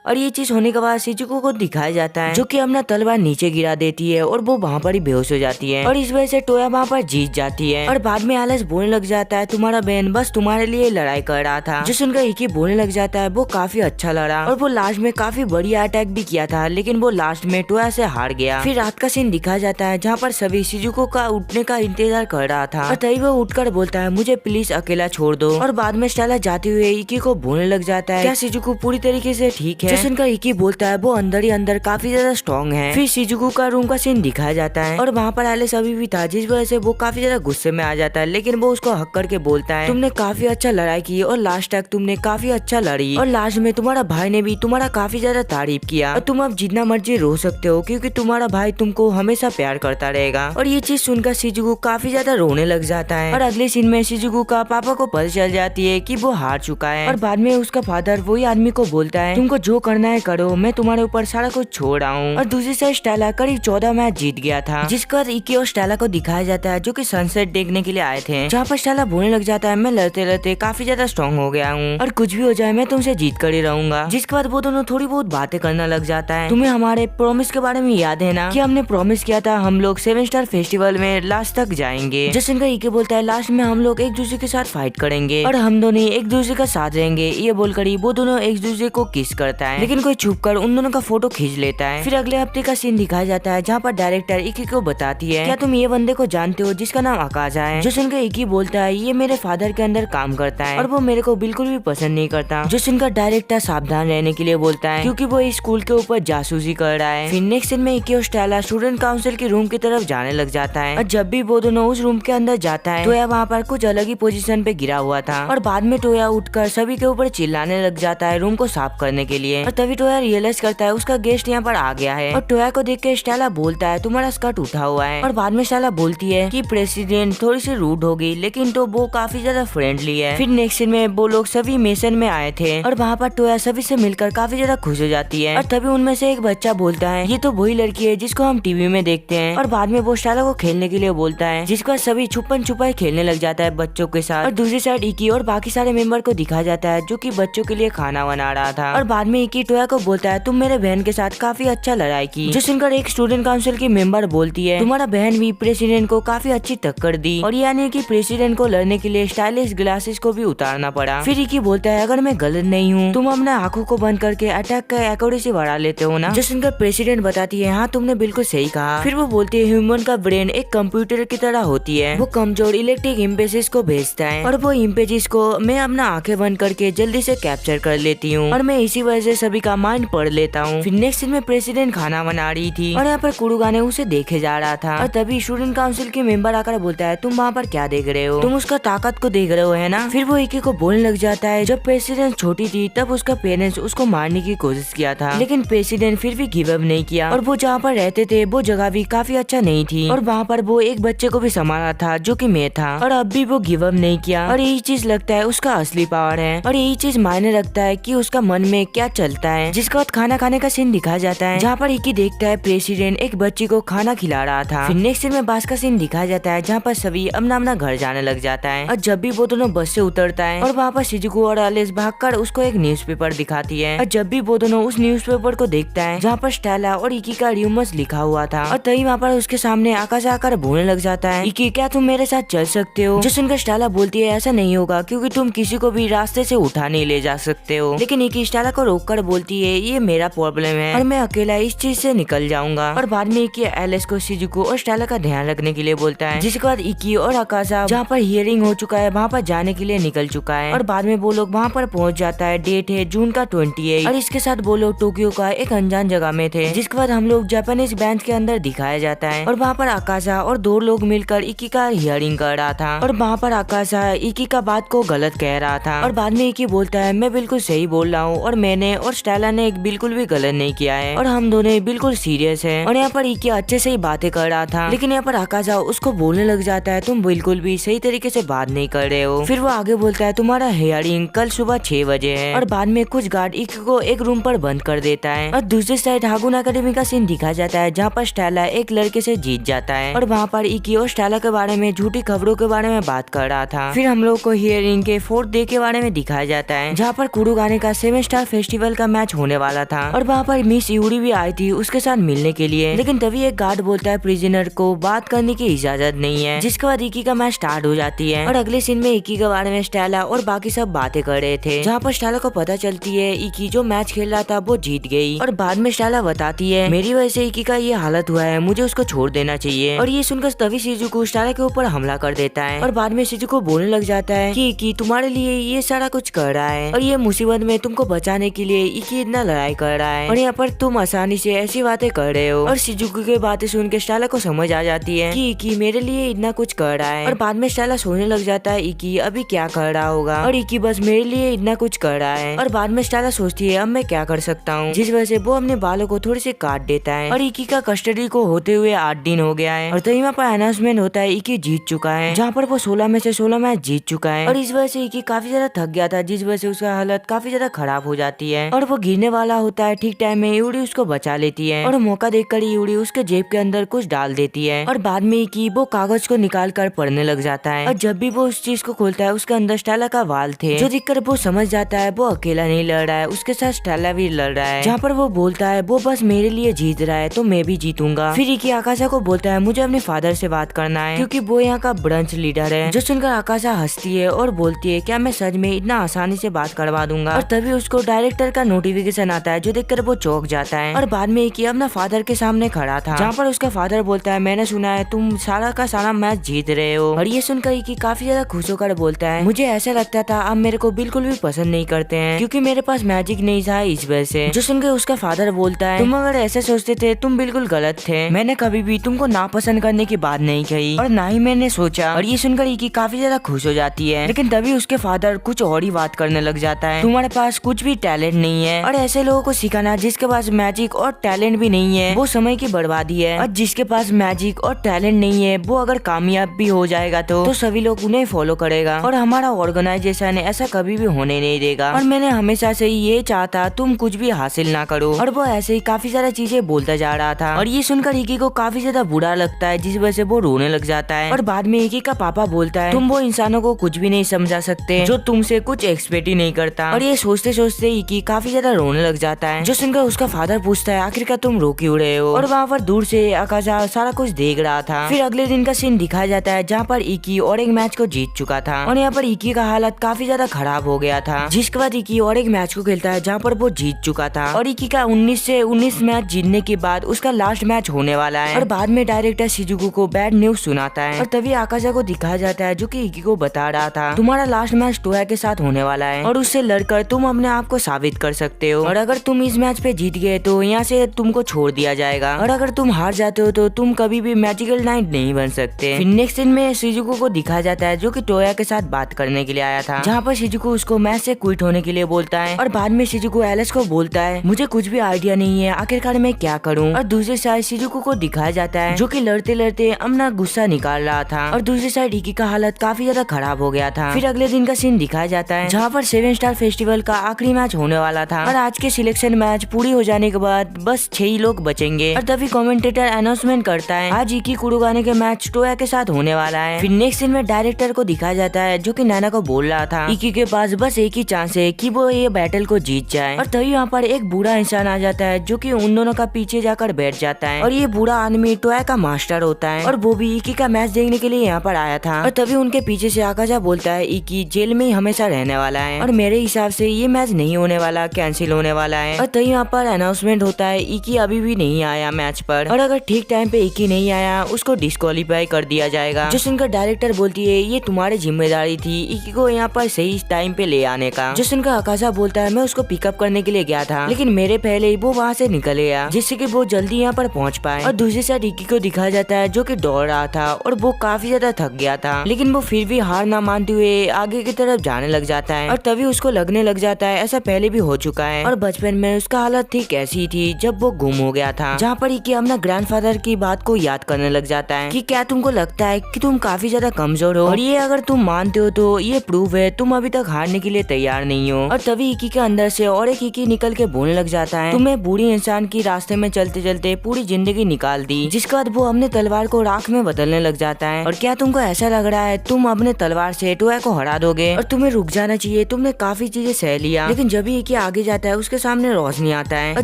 और ये चीज होने के बाद शिजुको को दिखाया जाता है, जो कि अपना तलवार नीचे गिरा देती है और वो वहाँ पर ही बेहोश हो जाती है। और इस वजह से टोया वहाँ पर जीत जाती है। और बाद में आलस बोलने लग जाता है, तुम्हारा बहन बस तुम्हारे लिए लड़ाई कर रहा था। जो सुनकर इकी बोलने लग जाता है, वो काफी अच्छा लड़ा और वो लास्ट में काफी बढ़िया अटैक भी किया था, लेकिन वो लास्ट में टोया से हार गया। फिर रात का सीन दिखाया जाता है, जहाँ पर सभी शिजुको का उठने का इंतजार कर रहा था और तभी वो उठकर बोलता है, मुझे प्लीज अकेला छोड़ दो। और बाद में स्टेला जाते हुए इकी को बोलने लग जाता है, क्या शिजुको पूरी तरीके से ठीक है? जो सुनकर इकी बोलता है, वो अंदर ही अंदर काफी ज्यादा स्ट्रॉन्ग है। फिर शिजुको का रूम का सीन दिखाया जाता है और वहाँ पर एलिस अभी भी था, जिस वजह से वो काफी ज्यादा गुस्से में आ जाता है, लेकिन वो उसको हक करके बोलता है, तुमने काफी अच्छा लड़ाई की और लास्ट तक तुमने काफी अच्छा लड़ी और लास्ट में तुम्हारा भाई ने भी तुम्हारा काफी ज्यादा तारीफ किया और तुम अब जितना मर्जी रो सकते हो, क्योंकि तुम्हारा भाई तुमको हमेशा प्यार करता रहेगा। और ये चीज सुनकर शिजुको काफी ज्यादा रोने लग जाता है। और अगले सीन में शिजुको का पापा को पता चल जाती है कि वो हार चुका है और बाद में उसका फादर वही आदमी को बोलता है, तुमको जो करना है करो, मैं तुम्हारे ऊपर सारा कुछ छोड़ रहा हूँ। और दूसरी साइड स्टेला करीब 14 मैच जीत गया था, जिसका इकी और स्टेला को दिखाया जाता है, जो कि सनसेट देखने के लिए आए थे, जहाँ पर स्टेला बोलने लग जाता है, मैं लड़ते लड़ते काफी ज्यादा स्ट्रॉन्ग हो गया हूँ और कुछ भी हो जाए मैं तुमसे जीत कर ही रहूंगा। जिसके बाद वो दोनों थोड़ी बहुत बातें करना लग जाता है। तुम्हें हमारे प्रॉमिस के बारे में याद है ना, कि हमने प्रॉमिस किया था हम लोग 7 स्टार फेस्टिवल में लास्ट तक जाएंगे। जैसे इकी बोलता है, लास्ट में हम लोग एक दूसरे के साथ फाइट करेंगे और हम दोनों एक दूसरे का साथ रहेंगे। ये बोलकर ही वो दोनों एक दूसरे को किस करता है, लेकिन कोई छुप कर उन दोनों का फोटो खींच लेता है। फिर अगले हफ्ते का सीन दिखाया जाता है, जहाँ पर डायरेक्टर इकी को बताती है, क्या तुम ये बंदे को जानते हो जिसका नाम आकाशा है? जो सुनकर इकी बोलता है, ये मेरे फादर के अंदर काम करता है और वो मेरे को बिल्कुल भी पसंद नहीं करता। जो सुनकर डायरेक्टर सावधान रहने के लिए बोलता है, क्योंकि वो इस स्कूल के ऊपर जासूसी कर रहा है। फिर नेक्स्ट सीन में इकी और स्टेला स्टूडेंट काउंसिल के रूम की तरफ जाने लग जाता है और जब भी वो दोनों उस रूम के अंदर जाता है, टोया वहाँ पर कुछ अलग ही पोजीशन पे गिरा हुआ था और बाद में टोया उठकर सभी के ऊपर चिल्लाने लग जाता है रूम को साफ करने के लिए। और तभी टोया रियलाइज करता है उसका गेस्ट यहाँ पर आ गया है और टोया को देख के स्टेला बोलता है, तुम्हारा स्कर्ट उठा हुआ है। और बाद में स्टेला बोलती है कि प्रेसिडेंट थोड़ी सी रूड होगी, लेकिन तो वो काफी ज्यादा फ्रेंडली है। फिर नेक्स्ट सीन में वो लोग सभी मेसन में आए थे और वहाँ पर टोया सभी से मिलकर काफी ज्यादा खुश हो जाती है और तभी उनमें से एक बच्चा बोलता है, ये तो वही लड़की है जिसको हम टीवी में देखते हैं। और बाद में वो स्टेला को खेलने के लिए बोलता है, जिसका सभी छुपन छुपाई खेलने लग जाता है बच्चों के साथ। और दूसरी साइड इकी और बाकी सारे मेंबर को दिखाया जाता है, जो कि बच्चों के लिए खाना बना रहा था। और बाद में इकी टोया को बोलता है, तुम मेरे बहन के साथ काफी अच्छा लड़ाई की। जो सुनकर एक स्टूडेंट काउंसिल की मेंबर बोलती है, तुम्हारा बहन भी प्रेसिडेंट को काफी अच्छी टक्कर दी और यानी कि प्रेसिडेंट को लड़ने के लिए स्टाइलिश ग्लासेस को भी उतारना पड़ा। फिर इकी बोलता है, अगर मैं गलत नहीं हूँ, तुम अपने आंखों को बंद करके अटैक का एक्यूरेसी बढ़ा लेते हो ना? जो सुनकर प्रेसिडेंट बताती है, हाँ तुमने बिल्कुल सही कहा। फिर वो बोलती है, ह्यूमन का ब्रेन एक कंप्यूटर की तरह होती है, वो कमजोर इलेक्ट्रिक इम्पेजेस को भेजता है और वो इम्पेजेस को मैं अपना आंखें बंद करके जल्दी से कैप्चर कर लेती हूँ और मैं इसी वजह से सभी का माइंड पढ़ लेता हूँ। फिर नेक्स्ट सीन में प्रेसिडेंट खाना बना रही थी और यहाँ पर कुरुगाने उसे देखे जा रहा था और तभी स्टूडेंट काउंसिल के मेंबर आकर बोलता है, तुम वहाँ पर क्या देख रहे हो? तुम उसका ताकत को देख रहे हो है ना? फिर वो इकी को बोलने लग जाता है, जब प्रेसिडेंट छोटी थी तब उसका पेरेंट्स उसको मारने की कोशिश किया था, लेकिन प्रेसिडेंट फिर भी गिव अप नहीं किया और वो जहाँ पर रहते थे वो जगह भी काफी अच्छा नहीं थी और वहाँ पर वो एक बच्चे को भी संभाला था जो कि मैं था और अब भी वो गिव अप नहीं किया। और यही चीज लगता है उसका असली पावर है और यही चीज मायने रखता है कि उसका मन में क्या चलता है। जिसके बाद खाना खाने का सीन दिखाया जाता है, जहाँ पर इकी देखता है प्रेसिडेंट एक बच्ची को खाना खिला रहा था। फिर नेक्स्ट सीन में बस का सीन दिखाया जाता है, जहाँ पर सभी अपना अपना घर जाने लग जाता है और जब भी वो दोनों बस से उतरता है और वहाँ पर शिजुको और एलिस भागकर उसको एक न्यूज़पेपर दिखाती है और जब भी वो दोनों उस न्यूज़पेपर को देखता है जहाँ पर स्टेला और इकी का र्यूमर्स लिखा हुआ था और तभी वहाँ पर उसके सामने आकाश आकर बोलने लग जाता है, इकी क्या तुम मेरे साथ चल सकते हो? जो सुनकर स्टेला बोलती है, ऐसा नहीं होगा क्योंकि तुम किसी को भी रास्ते से उठा नहीं ले जा सकते हो। लेकिन इकी स्टेला को रोककर बोलती है ये मेरा प्रॉब्लम है और मैं अकेला इस चीज से निकल जाऊंगा। और बाद में इकी एलिस को शिजुको और स्टेला का ध्यान रखने के लिए बोलता है। जिसके बाद इकी और आकाशा जहाँ पर हियरिंग हो चुका है वहाँ पर जाने के लिए निकल चुका है। और बाद में वो लोग वहाँ पर पहुँच जाता है। डेट है जून का 28 और इसके साथ वो लोग टोक्यो का एक अनजान जगह में थे। जिसके बाद हम लोग जापानीज बैंक के अंदर दिखाया जाता है और वहाँ पर आकाशा और 2 लोग मिलकर इकी का हियरिंग कर रहा था। और वहाँ पर आकाशा इकी का बात को गलत कह रहा था। और बाद में इकी बोलता है मैं बिल्कुल सही बोल रहा हूँ और मैंने और स्टेला ने एक बिल्कुल भी गलत नहीं किया है और हम दोनों बिल्कुल सीरियस है। और यहाँ पर इकी अच्छे से ही बातें कर रहा था, लेकिन यहाँ पर आकाशा उसको बोलने लग जाता है तुम बिल्कुल भी सही तरीके से बात नहीं कर रहे हो। फिर वो आगे बोलता है तुम्हारा हियरिंग कल सुबह 6 बजे है। और बाद में कुछ गार्ड इकी को एक रूम पर बंद कर देता है। और दूसरी साइड हागुन अकेडमी का सीन दिखाया जाता है जहाँ पर स्टेला एक लड़के से जीत जाता है और वहाँ पर इकी और स्टेला के बारे में झूठी खबरों के बारे में बात कर रहा था। फिर हम लोग को हियरिंग के 4th डे के बारे में दिखाया जाता है जहाँ पर कुरुगाने का 7 स्टार फेस्टिवल का मैच होने वाला था और वहाँ पर मिस यूरी भी आई थी उसके साथ मिलने के लिए। लेकिन तभी एक गार्ड बोलता है प्रिजनर को बात करने की इजाजत नहीं है। जिसके बाद इकी का मैच स्टार्ट हो जाती है और अगले सीन में इकी के बारे में स्टेला और बाकी सब बातें कर रहे थे जहाँ पर स्टेला को पता चलती है इकी जो मैच खेल रहा था वो जीत गई। और बाद में स्टेला बताती है मेरी वजह से इकी का ये हालत हुआ है, मुझे उसको छोड़ देना चाहिए। और ये सुनकर तभी शिजुको स्टेला के ऊपर हमला कर देता है और बाद में शिजुको बोलने लग जाता है कि इकी तुम्हारे लिए ये सारा कुछ कर रहा है और ये मुसीबत में तुमको बचाने के लिए इकी इतना लड़ाई कर रहा है और यहाँ पर तुम आसानी से ऐसी बातें कर रहे हो। और शिजुको की बातें सुन के स्टेला को समझ आ जाती है कि इकी मेरे लिए इतना कुछ कर रहा है। और बाद में स्टेला सोचने लग जाता है इकी अभी क्या कर रहा होगा और इकी बस मेरे लिए इतना कुछ कर रहा है। और बाद में स्टेला सोचती है अब मैं क्या कर सकता हूँ, जिस वजह से वो अपने बालों को थोड़ी सी काट देता है। और इकी का कस्टडी को होते हुए 8 दिन हो गया है और तभी वहाँ पर अनाउंसमेंट होता है इकी जीत चुका है जहाँ पर वो 16 में से 16 मैच जीत चुका है। और इस वजह से इकी काफी ज्यादा थक गया था जिस वजह से उसका हालत काफी ज्यादा खराब हो जाती है और वो गिरने वाला होता है। ठीक टाइम में यूरी उसको बचा लेती है और मौका देखकर यूरी उसके जेब के अंदर कुछ डाल देती है। और बाद में इकी वो कागज को निकाल कर पढ़ने लग जाता है और जब भी वो उस चीज को खोलता है उसके अंदर स्टेला का वाल थे जो देखकर वो समझ जाता है वो अकेला नहीं लड़ रहा है, उसके साथ स्टेला भी लड़ रहा है। जहाँ पर वो बोलता है वो बस मेरे लिए जीत रहा है तो मैं भी जीतूंगा। फिर इकी आकाशा को बोलता है मुझे अपने फादर से बात करना है क्योंकि वो यहाँ का ब्रांच लीडर है। जो सुनकर आकाशा हंसती है और बोलती है क्या मैं सच में इतना आसानी से बात करवा दूंगा। और तभी उसको डायरेक्टर का नोटिफिकेशन आता है जो देखकर वो चौंक जाता है। और बाद में इकी अपना फादर के सामने खड़ा था जहाँ पर उसका फादर बोलता है मैंने सुना है तुम सारा का सारा मैच जीत रहे हो। और ये सुनकर इकी काफी ज्यादा खुश होकर बोलता है मुझे ऐसा लगता था आप मेरे को बिल्कुल भी पसंद नहीं करते हैं क्योंकि मेरे पास मैजिक नहीं था इस वजह से। जो सुनकर उसका फादर बोलता है तुम अगर ऐसे सोचते थे तुम बिल्कुल गलत थे, मैंने कभी भी तुमको नापसंद करने की बात नहीं कही और ना ही मैंने सोचा। और ये सुनकर इकी काफी ज्यादा खुश हो जाती है। लेकिन तभी उसके फादर कुछ और ही बात करने लग जाता है तुम्हारे पास कुछ भी टैलेंट नहीं है और ऐसे लोगों को सिखाना जिसके पास मैजिक और टैलेंट भी नहीं है वो समय की बर्बादी है। और जिसके पास मैजिक और टैलेंट नहीं है वो अगर कामयाब भी हो जाएगा तो सभी लोग उन्हें फॉलो करेगा और हमारा ऑर्गेनाइजेशन ऐसा कभी भी होने नहीं देगा। और मैंने हमेशा से ये चाहता तुम कुछ भी हासिल ना करो। और वो ऐसे ही काफी सारा चीजें बोलता जा रहा था और ये सुनकर इकी को काफी ज्यादा बुरा लगता है जिस वजह से वो रोने लग जाता है। और बाद में इकी का पापा बोलता है तुम वो इंसानों को कुछ भी नहीं समझा सकते जो तुमसे कुछ एक्सपेक्ट ही नहीं करता। और ये सोचते सोचते इकी काफी ज्यादा रोने लग जाता है। जो सुनकर उसका फादर पूछता है आखिरकार तुम रो क्यों रहे हो। और वहाँ पर दूर से आकाशा सारा कुछ देख रहा था। फिर अगले दिन का सीन दिखाया जाता है जहाँ पर इकी और एक मैच को जीत चुका था और यहाँ पर इकी का हालत काफी ज्यादा खराब हो गया था। जिसके बाद इकी और एक मैच को खेलता है जहाँ पर वो जीत चुका था और इकी का 19 से 19 मैच जीतने के बाद उसका लास्ट मैच होने वाला है। और बाद में डायरेक्टर शिजुको को बैड न्यूज सुनाता है और तभी आकाशा को दिखाया जाता है जो कि इकी को बता रहा था तुम्हारा लास्ट मैच टोया के साथ होने वाला है और उससे लड़कर तुम अपने आप को साबित कर सकते हो और अगर तुम इस मैच पे जीत गए तो यहाँ से तुमको छोड़ दिया जाएगा और अगर तुम हार जाते हो तो तुम कभी भी मैजिकल नाइट नहीं बन सकते। फिर नेक्स्ट सीन में शिजुको को दिखाया जाता है जो कि टोया के साथ बात करने के लिए आया था जहाँ पर शिजुको उसको मैच से क्विट होने के लिए बोलता है। और बाद में शिजुको एलिस को बोलता है मुझे कुछ भी आइडिया नहीं है आखिरकार मैं क्या करूँ। और दूसरी साइड शिजुको को दिखाया जाता है जो कि लड़ते लड़ते अपना गुस्सा निकाल रहा था और दूसरी साइड इकी का हालत काफी ज्यादा खराब हो गया था। फिर अगले दिन का सीन दिखाया जाता है जहाँ पर 7 स्टार फेस्टिवल का आखिरी मैच होने वाला था और आज के सिलेक्शन मैच पूरी हो जाने के बाद बस 6 ही लोग बचेंगे। और तभी कमेंटेटर अनाउंसमेंट करता है आज इकी कुरुगाने के मैच टोया के साथ होने वाला है। फिर नेक्स्ट सीन में डायरेक्टर को दिखाया जाता है जो कि नाना को बोल रहा था इकी के पास बस एक ही चांस है कि वो ये बैटल को जीत जाए। और तभी वहाँ पर एक बूढ़ा इंसान आ जाता है जो कि उन दोनों का पीछे जाकर बैठ जाता है और ये बूढ़ा आदमी टोया का मास्टर होता है और वो भी इकी का मैच देखने के लिए यहाँ पर आया था। और तभी उनके पीछे से आकाशा बोलता है इकी जेल में ही हमेशा रहने वाला है और मेरे हिसाब से ये मैच नहीं होने वाला स्टेला कैंसिल होने वाला है। और तभी यहाँ पर अनाउंसमेंट होता है इकी अभी भी नहीं आया मैच पर, और अगर ठीक टाइम पे इकी नहीं आया उसको डिस्क्वालीफाई कर दिया जाएगा। जो सुनकर डायरेक्टर बोलती है ये तुम्हारी जिम्मेदारी थी इकी को यहाँ पर सही टाइम पे ले आने का। जो सुनकर आकाशा बोलता है मैं उसको पिकअप करने के लिए गया था लेकिन मेरे पहले ही वो वहाँ से निकल गया जिससे कि वो जल्दी यहाँ पर पहुँच पाए। और दूसरी साइड इकी को दिखाया जाता है जो कि दौड़ रहा था और वो काफी ज्यादा थक गया था, लेकिन वो फिर भी हार ना मानते हुए आगे की तरफ जाने लग जाता है। और तभी उसको लगने लग जाता है ऐसा पहले भी हो चुका है और बचपन में उसका हालत ठीक ऐसी थी जब वो गुम हो गया था, जहाँ पर इकी अपना ग्रैंडफादर की बात को याद करने लग जाता है कि क्या तुमको लगता है कि तुम काफी ज्यादा कमजोर हो, और ये अगर तुम मानते हो तो ये प्रूफ है तुम अभी तक हारने के लिए तैयार नहीं हो। और तभी इकी के अंदर से और एक इकी निकल के बोलने लग जाता है तुम्हें बूढ़ी इंसान की रास्ते में चलते चलते पूरी जिंदगी निकाल दी। जिसके बाद वो अपने तलवार को राख में बदलने लग जाता है। और क्या तुमको ऐसा लग रहा है तुम अपने तलवार से टोया को हरा दोगे और तुम्हें रुक जाना चाहिए, तुमने काफी चीजें सह लिया। लेकिन जब भी इकी आगे जाता है उसके सामने रोशनी आता है और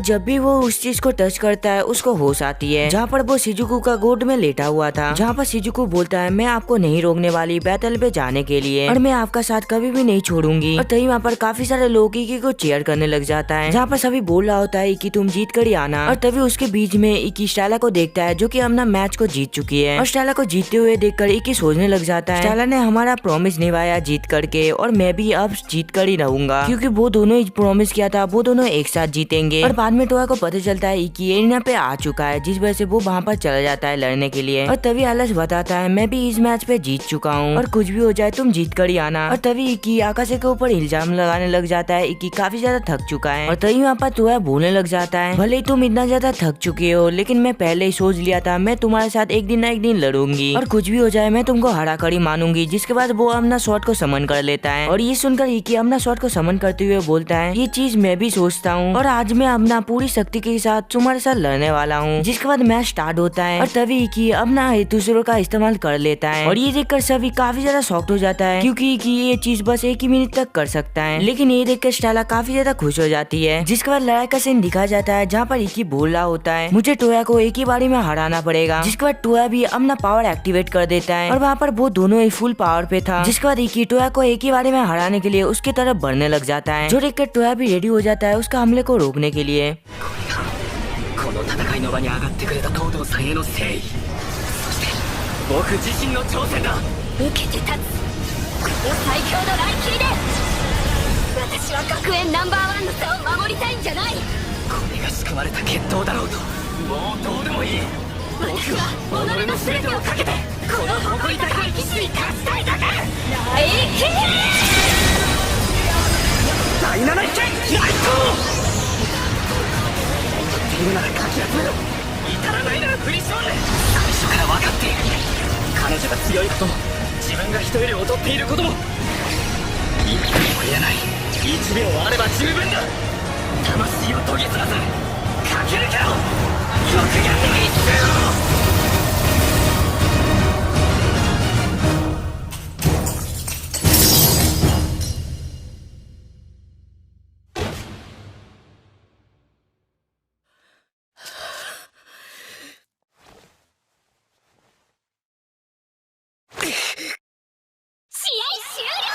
जब भी वो उस चीज को टच करता है उसको होश आती है, जहाँ पर वो शिजुकू का गोद में लेटा हुआ था, जहाँ पर शिजुकू बोलता है मैं आपको नहीं रोकने वाली बैटल पे जाने के लिए और मैं आपका साथ कभी भी नहीं छोड़ूंगी। और तभी वहाँ पर काफी सारे लोग इकी को चेयर करने लग जाता है, जहाँ पर सभी बोल रहा होता है कि तुम जीत कर ही आना। और तभी उसके बीच में इकी स्टेला को देखता है जो कि अपना मैच को जीत चुकी है। और स्टेला को जीतते हुए देखकर इकी सोचने लग जाता है स्टेला ने हमारा प्रॉमिस निभाया जीत करके और मैं भी अब जीत कर ही रहूंगा, क्योंकि वो दोनों ही प्रॉमिस किया था वो दोनों एक साथ जीतेंगे। और बाद में टोया को पता चलता है कि एरिना पे आ चुका है जिस वजह से वो वहाँ पर चला जाता है लड़ने के लिए। और तभी आलस बताता है मैं भी इस मैच पे जीत चुका हूँ और कुछ भी हो जाए तुम जीत कर ही आना। और तभी इकी आकाशे के ऊपर इल्जाम लगाने लग जाता है इकी काफी ज्यादा थक चुका है। और तभी वहाँ पर टोया बोलने लग जाता है भले ही तुम इतना ज्यादा थक चुके हो लेकिन मैं पहले ही सोच लिया था मैं तुम्हारे साथ एक दिन ना एक दिन लड़ूंगी और कुछ भी हो जाए मैं तुमको हरा कर ही मानूंगी। जिसके बाद वो अपना शॉट को समन कर लेता है और ये सुनकर इकी अपना शॉट को समन करते हुए बोलता है ये चीज मैं भी सोचता हूँ और आज मैं अपना पूरी शक्ति के साथ तुम्हारे साथ लड़ने वाला हूँ। जिसके बाद मैच स्टार्ट होता है और तभी इकी अपना दूसरों का इस्तेमाल कर लेता है और ये देखकर सभी काफी ज्यादा शॉक्ड हो जाता है क्योंकि इकी ये चीज बस एक ही मिनट तक कर सकता है। लेकिन ये देखकर स्टेला काफी ज्यादा खुश हो जाती है। जिसके बाद लड़ाई का सीन दिखाया जाता है जहाँ पर इकी बोल रहा होता है मुझे टोया को एक ही बारी में हराना पड़ेगा। जिसके बाद टोया भी अपना पावर एक्टिवेट कर देता है और वहाँ पर वो दोनों ही फुल पावर पे था। जिसके बाद इकी टोया को एक ही बारी में हराने के लिए उसकी तरफ बढ़ने लग जाता है, जो देखकर टोया भी रेडी हो जाता है उसका हमले को रोकने के लिए। この戦いの場に上がってくれた東堂さんへの誠意、そして僕自身の挑戦だ。受けて立つこの最強のライキーで私は学園ナンバーワンの座を守りたいんじゃない。これが仕組まれた決闘だろうともうどうでもいい。僕は己の全てをかけてこの誇り高い騎士に勝ちたいだけ。ライキー第7位剣ライトいるならかき集めろ、至らないなら振り絞れ。最初から分かっている。彼女が強いことも自分が人より劣っていることも一分もいらない。1秒あれば十分だ。魂を研ぎ澄ませ駆け抜けろ。よくやってみせろ。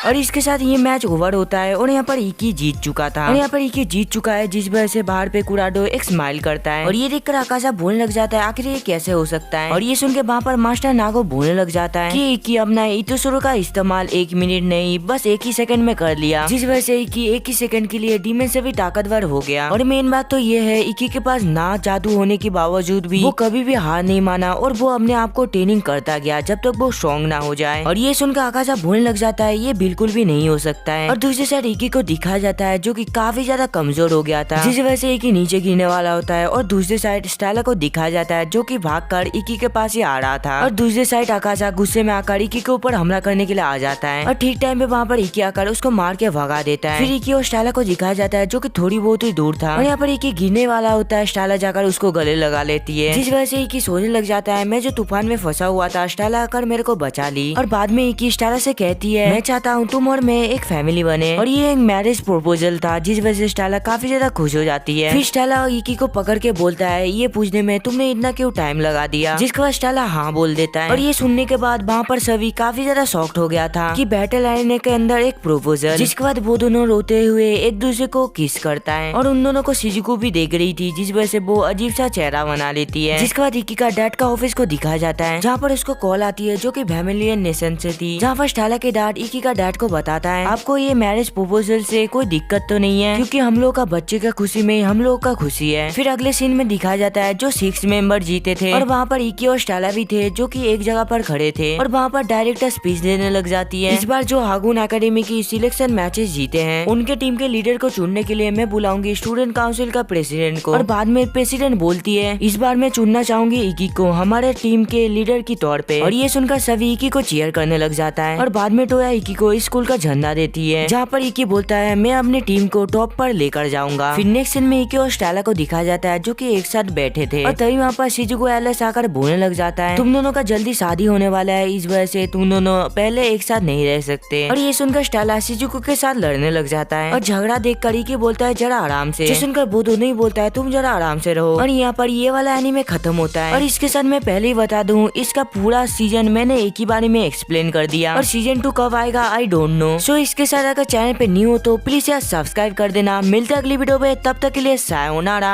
और इसके साथ ये मैच ओवर होता है और यहाँ पर इकी जीत चुका था और यहाँ पर इकी जीत चुका है जिस वजह से बाहर पे कुराडो एक स्माइल करता है और ये देखकर आकाशा बोलने लग जाता है आखिर ये कैसे हो सकता है। और ये सुन के वहाँ पर मास्टर नागो बोलने लग जाता है कि इकी अपना इतुसुरो का इस्तेमाल 1 मिनट नहीं बस 1 ही सेकंड में कर लिया, जिस वजह से इकी 1 ही सेकंड के लिए डीमन से भी ताकतवर हो गया। और मेन बात तो ये है इकी के पास ना जादू होने के बावजूद भी वो कभी भी हार नहीं माना और वो अपने आप को ट्रेनिंग करता गया जब तक वो स्ट्रॉन्ग ना हो जाए। और ये सुनकर आकाशा बोलने लग जाता है ये बिल्कुल भी नहीं हो सकता है। और दूसरी साइड इकी को दिखाया जाता है जो कि काफी ज्यादा कमजोर हो गया था, जिस वजह से इकी नीचे गिरने वाला होता है। और दूसरी साइड स्टेला को दिखाया जाता है जो कि भागकर इकी के पास ही आ रहा था। और दूसरी साइड आकाशा गुस्से में आकर इकी के ऊपर हमला करने के लिए आ जाता है और ठीक टाइम पे वहाँ पर इकी आकर उसको मार के भगा देता है। फिर इकी और स्टेला को दिखाया जाता है जो कि थोड़ी बहुत ही दूर था और यहाँ पर इकी गिरने वाला होता है। स्टेला जाकर उसको गले लगा लेती है, जिस वजह से इकी सोचने लग जाता है मैं जो तूफान में फंसा हुआ था स्टेला आकर मेरे को बचा ली। और बाद में इकी स्टेला से कहती है मैं चाहता हूँ हूँ तुम और मैं एक फैमिली बने। और ये एक मैरिज प्रपोजल था जिस वजह से स्टेला काफी ज्यादा खुश हो जाती है। फिर स्टेला इकी को पकड़ के बोलता है ये पूछने में तुमने इतना क्यों टाइम लगा दिया, जिसके बाद स्टेला हाँ बोल देता है। और ये सुनने के बाद वहाँ पर सभी काफी ज्यादा शॉक्ड हो गया था कि बैटल एरिना के अंदर एक प्रपोजल। जिसके बाद वो दोनों रोते हुए एक दूसरे को किस करता है और उन दोनों को शिजुको भी देख रही थी, जिस वजह से वो अजीब सा चेहरा बना लेती है। जिसके बाद इकी का डैड का ऑफिस को दिखाया जाता है जहाँ पर उसको कॉल आती है जो कि वैमिलियन नेशन से थी, जहाँ पर स्टेला के डैड इकी का डैड को बताता है आपको ये मैरिज प्रपोजल से कोई दिक्कत तो नहीं है क्योंकि हम लोग का बच्चे का खुशी में हम लोग का खुशी है। फिर अगले सीन में दिखाया जाता है जो 6 मेंबर जीते थे और वहाँ पर इकी और स्टेला भी थे जो कि एक जगह पर खड़े थे और वहाँ पर डायरेक्टर स्पीच देने लग जाती है। इस बार जो हागुन एकेडमी की सिलेक्शन मैचेस जीते हैं उनके टीम के लीडर को चुनने के लिए मैं बुलाऊंगी स्टूडेंट काउंसिल का प्रेसिडेंट को। और बाद में प्रेसिडेंट बोलती है इस बार मैं चुनना चाहूंगी इकी को हमारे टीम के लीडर की तौर पे। और ये सुनकर सभी इकी को चीयर करने लग जाता है और बाद में टोया इकी को स्कूल का झंडा देती है जहाँ पर इकी बोलता है मैं अपनी टीम को टॉप पर लेकर जाऊंगा। फिर नेक्स्ट सीन में इकी और स्टेला को दिखाया जाता है जो कि एक साथ बैठे थे और तभी वहाँ पर शिजुको एलिस आकर बोलने लग जाता है तुम दोनों का जल्दी शादी होने वाला है, इस वजह से तुम दोनों पहले एक साथ नहीं रह सकते। और ये सुनकर स्टेला शिजुको के साथ लड़ने लग जाता है और झगड़ा देख कर इकी बोलता है जरा आराम से, जो सुनकर वो दोनों ही बोलता है तुम जरा आराम से रहो। और यहाँ पर ये वाला एनीमे खत्म होता है। और इसके साथ मैं पहले ही बता दूं इसका पूरा सीजन मैंने एक ही बारे में एक्सप्लेन कर दिया और सीजन 2 कब आएगा आई डोंट नो। सो इसके साथ अगर चैनल पे न्यू हो तो प्लीज यार सब्सक्राइब कर देना। मिलते अगली वीडियो में, तब तक के लिए सायोनारा।